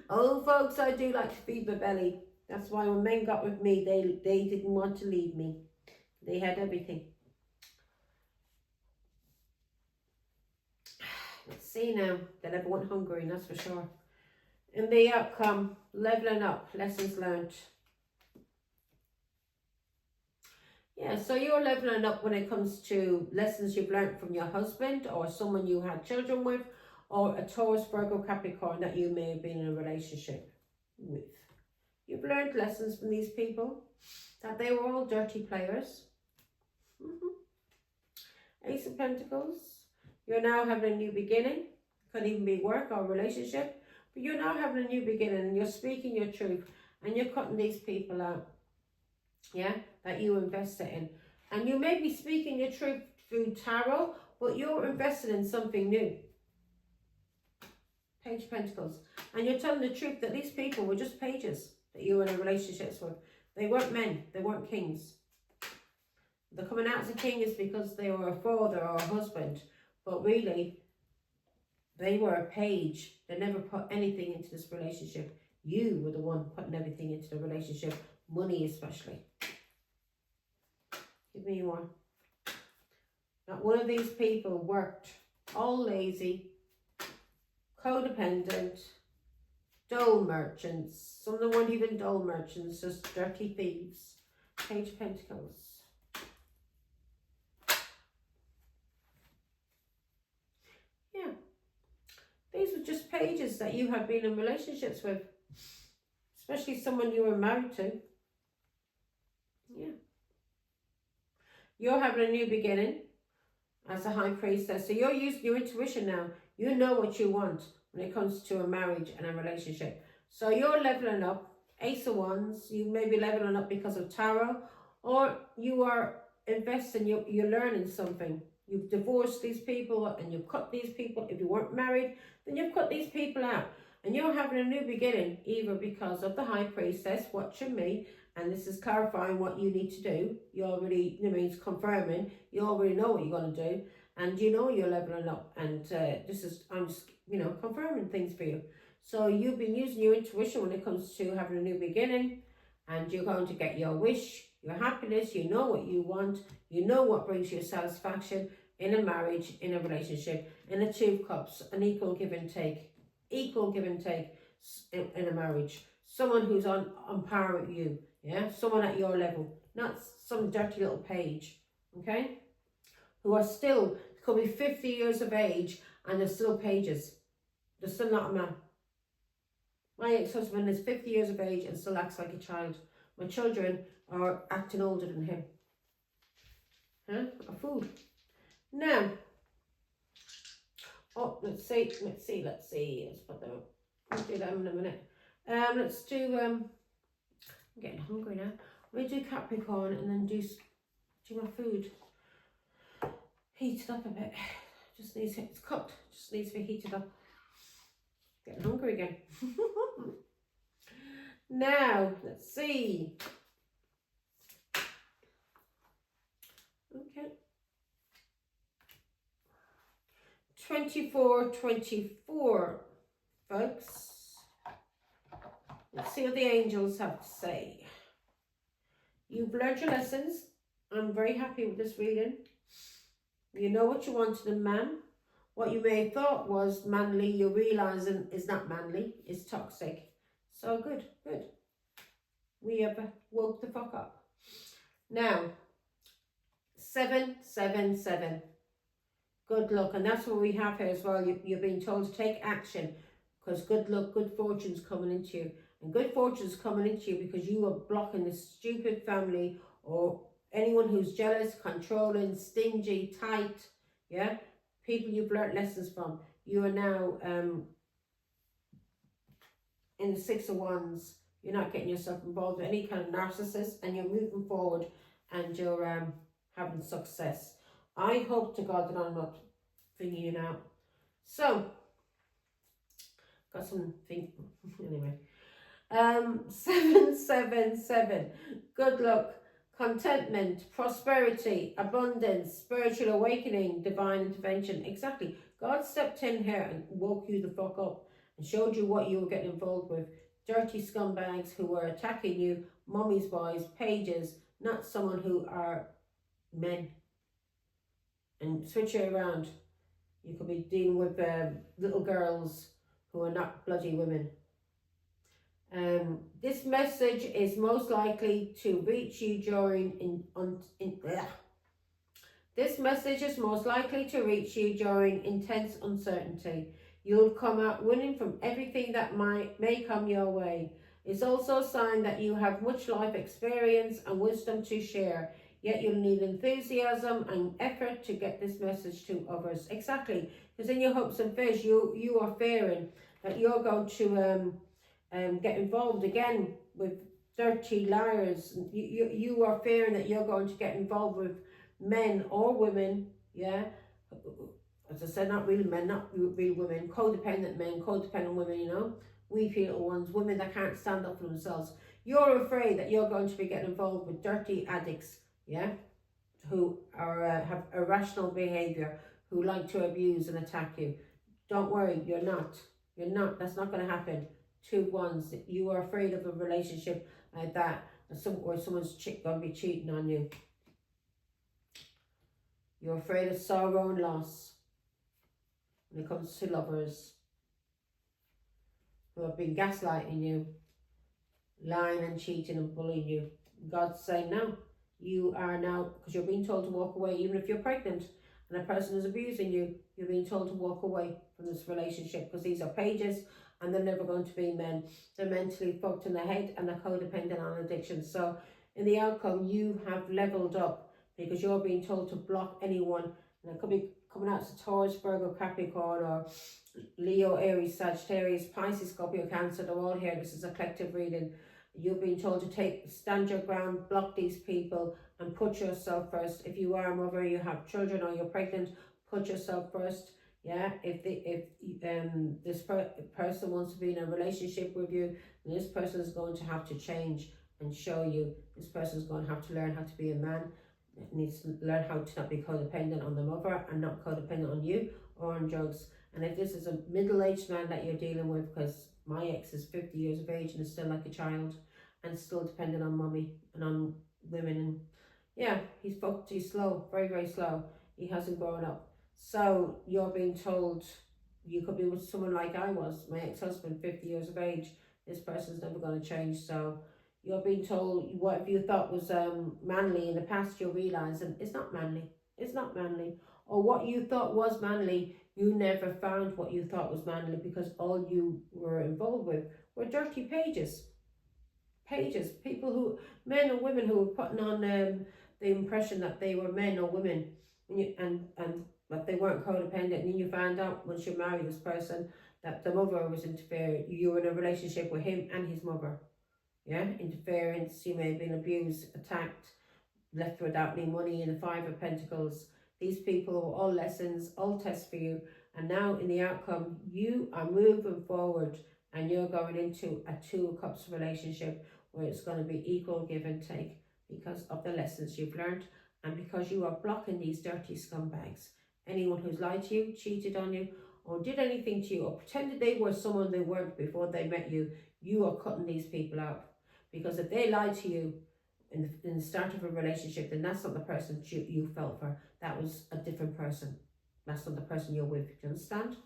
Oh, folks, I do like to feed my belly. That's why when men got with me, they didn't want to leave me. They had everything. Let's see now. They never went hungry, that's for sure. In the outcome, leveling up, lessons learned. Yeah, so you're leveling up when it comes to lessons you've learned from your husband or someone you had children with, or a Taurus, Virgo, Capricorn that you may have been in a relationship with. You've learned lessons from these people, that they were all dirty players. Ace of Pentacles. You're now having a new beginning. Could even be work or relationship. But you're now having a new beginning and you're speaking your truth and you're cutting these people out. Yeah, that you invested in. And you may be speaking your truth through tarot, but you're invested in something new. Page of Pentacles. And you're telling the truth that these people were just pages that you were in a relationship with. They weren't men. They weren't kings. They're coming out as a king is because they were a father or a husband. But really, they were a page. They never put anything into this relationship. You were the one putting everything into the relationship. Money especially. Give me one. Not one of these people worked. All lazy. Codependent. Dole merchants. Some of them weren't even dole merchants. Just dirty thieves. Page of Pentacles. Yeah. These were just pages that you had been in relationships with. Especially someone you were married to. Yeah. You're having a new beginning as a high priestess. So you're using your intuition now. You know what you want when it comes to a marriage and a relationship. So you're leveling up. Ace of Wands. You may be leveling up because of tarot. Or you are investing. You're learning something. You've divorced these people and you've cut these people. If you weren't married, then you've cut these people out. And you're having a new beginning, either because of the high priestess watching me, and this is clarifying what you need to do. You already, it's confirming. You already know what you're going to do, and you know you're leveling up. And I'm just, confirming things for you. So you've been using your intuition when it comes to having a new beginning, and you're going to get your wish, your happiness. You know what you want. You know what brings you satisfaction in a marriage, in a relationship, in a 2 of Cups, an equal give and take. Equal give and take in a marriage. Someone who's on par with you. Yeah, someone at your level, not some dirty little page. Okay, who are still, could be 50 years of age and they're still pages. They're still not a man. My ex-husband is 50 years of age and still acts like a child. My children are acting older than him. A fool. Now, let's see. Let's put them up. We'll do that in a minute. Let's do, I'm getting hungry now. We'll do Capricorn and then do my food. Heat it up a bit. Just needs, it's cooked. Just needs to be heated up. Getting hungry again. Now, let's see. Okay. 24, folks. Let's see what the angels have to say. You've learned your lessons. I'm very happy with this reading. You know what you wanted in a man. What you may have thought was manly, you're realising is not manly, it's toxic. So good, good. We have woke the fuck up. Now, 777. Good luck. And that's what we have here as well. You're being told to take action because good luck, good fortune's coming into you. And good fortune's coming into you because you are blocking this stupid family or anyone who's jealous, controlling, stingy, tight, yeah? People you've learnt lessons from. You are now in the Six of Wands. You're not getting yourself involved with any kind of narcissist and you're moving forward and you're having success. I hope to God that I'm not figuring you out. So, got some thing anyway. 777. Good luck, contentment, prosperity, abundance, spiritual awakening, divine intervention. Exactly. God stepped in here and woke you the fuck up and showed you what you were getting involved with. Dirty scumbags who were attacking you, mummies, boys, pages, not someone who are men. And switch it around. You could be dealing with little girls who are not bloody women. This message is most likely to reach you during This message is most likely to reach you during intense uncertainty. You'll come out winning from everything that may come your way. It's also a sign that you have much life experience and wisdom to share. Yet you'll need enthusiasm and effort to get this message to others. Exactly, because in your hopes and fears, you are fearing that you're going to get involved again with dirty liars. You are fearing that you're going to get involved with men or women, yeah. As I said, not real men, not real women, codependent men, codependent women, you know, weak little ones, women that can't stand up for themselves. You're afraid that you're going to be getting involved with dirty addicts, yeah, who are have irrational behavior, who like to abuse and attack you. Don't worry, you're not. That's not going to happen. 2 ones. You are afraid of a relationship like that, or someone's going to be cheating on you. You're afraid of sorrow and loss when it comes to lovers who have been gaslighting you, lying and cheating and bullying you. God's saying no. You are now, because you're being told to walk away, even if you're pregnant and a person is abusing you, you're being told to walk away from this relationship because these are pages and they're never going to be men. They're mentally fucked in the head and they're codependent on addiction. So in the outcome, you have leveled up because you're being told to block anyone. And it could be coming out to Taurus, Virgo, Capricorn, or Leo, Aries, Sagittarius, Pisces, Scorpio, Cancer. They're all here. This is a collective reading. You're being told to stand your ground, block these people, and put yourself first. If you are a mother, you have children, or you're pregnant, put yourself first. Yeah, if this person wants to be in a relationship with you, then this person is going to have to change and show you. This person is going to have to learn how to be a man. It needs to learn how to not be codependent on the mother and not codependent on you or on drugs. And if this is a middle-aged man that you're dealing with, because my ex is 50 years of age and is still like a child and still dependent on mommy and on women, and yeah, he's slow, very, very slow. He hasn't grown up. So you're being told you could be with someone like I was, my ex-husband, 50 years of age. This person's never going to change. So you're being told what you thought was manly in the past, you're realising it's not manly. It's not manly. Or what you thought was manly, you never found what you thought was manly because all you were involved with were dirty pages. People who, men or women who were putting on the impression that they were men or women and but they weren't codependent, and then you found out once you married this person that the mother was interfering. You were in a relationship with him and his mother. Yeah, interference, you may have been abused, attacked, left without any money in the 5 of Pentacles. These people are all lessons, all tests for you. And now in the outcome, you are moving forward and you're going into a 2 of Cups relationship where it's going to be equal give and take because of the lessons you've learned and because you are blocking these dirty scumbags. Anyone who's lied to you, cheated on you, or did anything to you, or pretended they were someone they weren't before they met you, you are cutting these people out. Because if they lie to you, in the start of a relationship, then that's not the person you felt for. That was a different person. That's not the person you're with. Do you understand?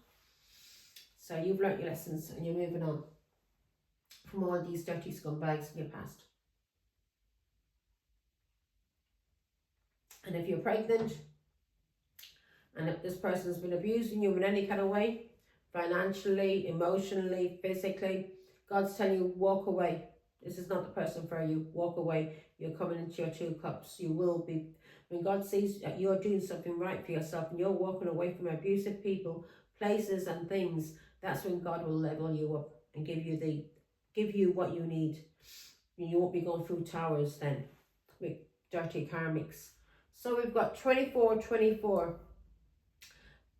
So you've learnt your lessons and you're moving on from all these dirty scumbags in your past. And if you're pregnant and if this person's been abusing you in any kind of way, financially, emotionally, physically, God's telling you, walk away. This is not the person for you. Walk away. You're coming into your 2 cups. You will be. When God sees that you're doing something right for yourself and you're walking away from abusive people, places and things, that's when God will level you up and give you what you need. You won't be going through towers then with dirty karmics. So we've got 24.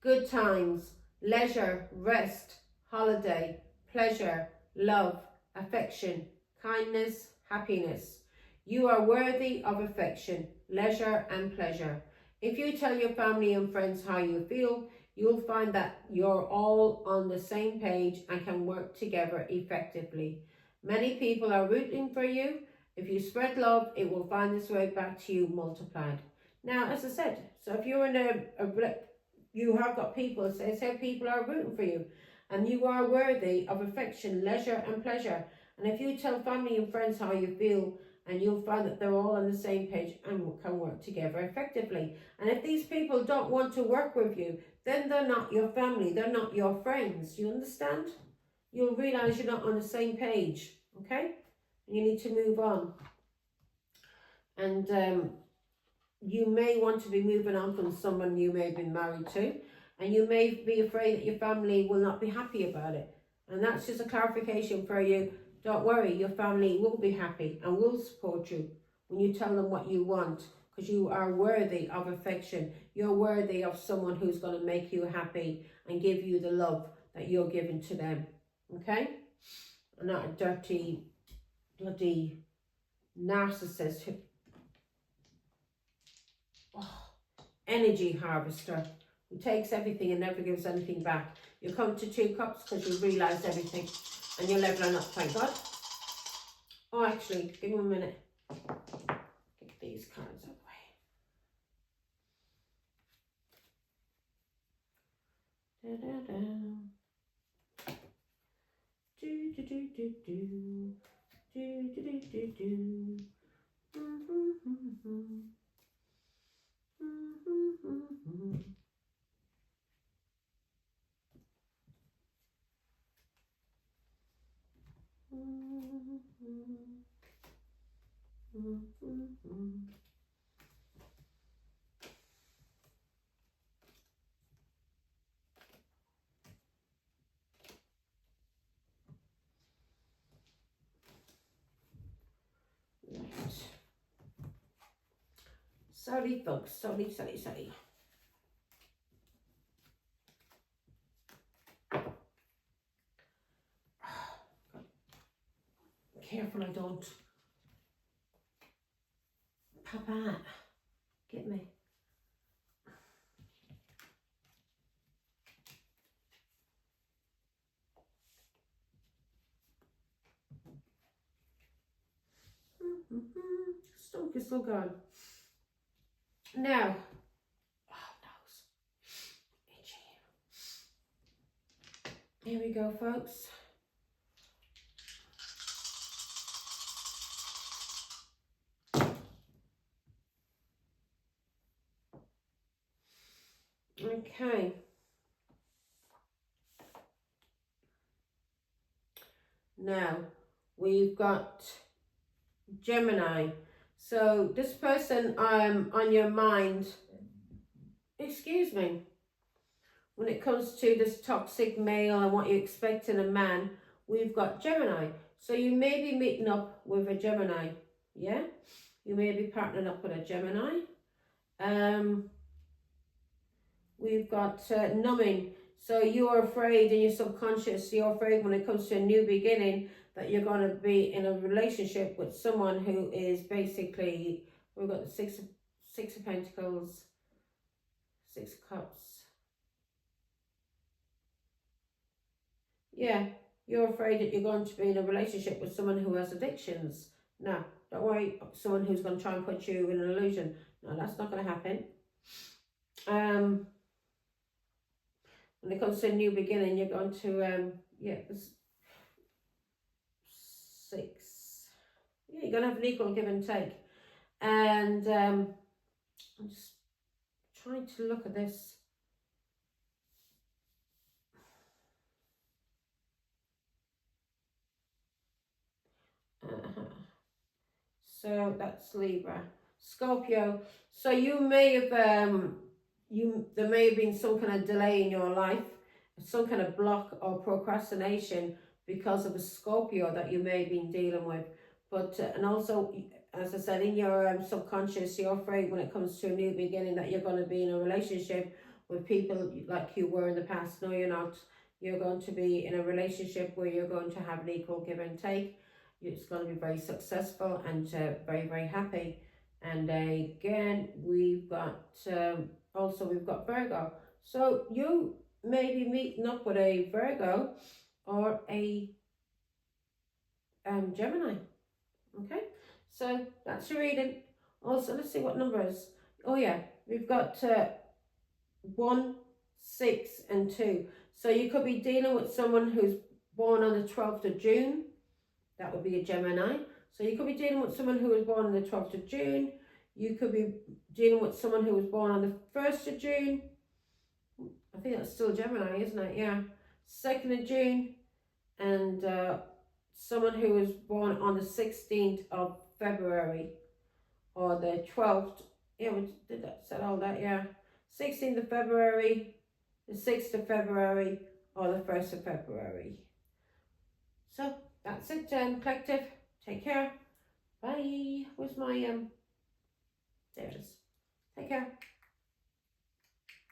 Good times, leisure, rest, holiday, pleasure, love, affection, kindness, happiness. You are worthy of affection, leisure and pleasure. If you tell your family and friends how you feel, you'll find that you're all on the same page and can work together effectively. Many people are rooting for you. If you spread love, it will find its way back to you multiplied. Now, as I said, so if you're in you have got people, it says people are rooting for you, and you are worthy of affection, leisure and pleasure. And if you tell family and friends how you feel, and you'll find that they're all on the same page and can work together effectively. And if these people don't want to work with you, then they're not your family, they're not your friends. You understand? You'll realise you're not on the same page, okay? You need to move on. And you may want to be moving on from someone you may have been married to, and you may be afraid that your family will not be happy about it. And that's just a clarification for you. Don't worry, your family will be happy and will support you when you tell them what you want, because you are worthy of affection. You're worthy of someone who's going to make you happy and give you the love that you're giving to them, okay? And not a dirty, bloody narcissist who, energy harvester who takes everything and never gives anything back. You come to 2 cups because you've realised everything and you're leveling up, thank God. Oh, actually, give me a minute. Get these cards out of the way. Da, da, da. Do, do, do, do, do. Do, do, do, do, do. Sorry folks, sorry. Careful I don't pop out. Get me. Stomach is still gone. Now, oh nose, itchy. Here we go, folks. Okay. Now, we've got Gemini. So this person on your mind, excuse me, when it comes to this toxic male and what you expect in a man, we've got Gemini. So you may be meeting up with a Gemini, yeah? You may be partnering up with a Gemini. We've got numbing. So you're afraid in your subconscious, you're afraid when it comes to a new beginning that you're going to be in a relationship with someone who is basically, we've got the six of Pentacles, 6 Cups. Yeah, you're afraid that you're going to be in a relationship with someone who has addictions. Now, don't worry, someone who's going to try and put you in an illusion. No, that's not going to happen. When it comes to a new beginning, you're going to, yeah, 6. Yeah, you're going to have an equal give and take. And I'm just trying to look at this. So that's Libra. Scorpio. So you may have, there may have been some kind of delay in your life, some kind of block or procrastination because of a Scorpio that you may have been dealing with. But, and also, as I said, in your subconscious, you're afraid when it comes to a new beginning that you're going to be in a relationship with people like you were in the past. No, you're not. You're going to be in a relationship where you're going to have an equal give and take. It's going to be very successful and very, very happy. And again, we've got, also we've got Virgo. So you may be meeting up with a Virgo or a Gemini. Okay, so that's your reading. Also, let's see what numbers. Oh yeah, we've got 1, 6 and 2. So you could be dealing with someone who's born on the 12th of June. That would be a Gemini. So you could be dealing with someone who was born on the 12th of June. You could be dealing with someone who was born on the 1st of June. I think that's still Gemini, isn't it? Yeah. 2nd of June. And someone who was born on the 16th of February. Or the 12th. Yeah, we did that, said all that, yeah. 16th of February, the 6th of February, or the 1st of February. So that's it, collective. Take care. Bye. Where's my, there it is. Take care.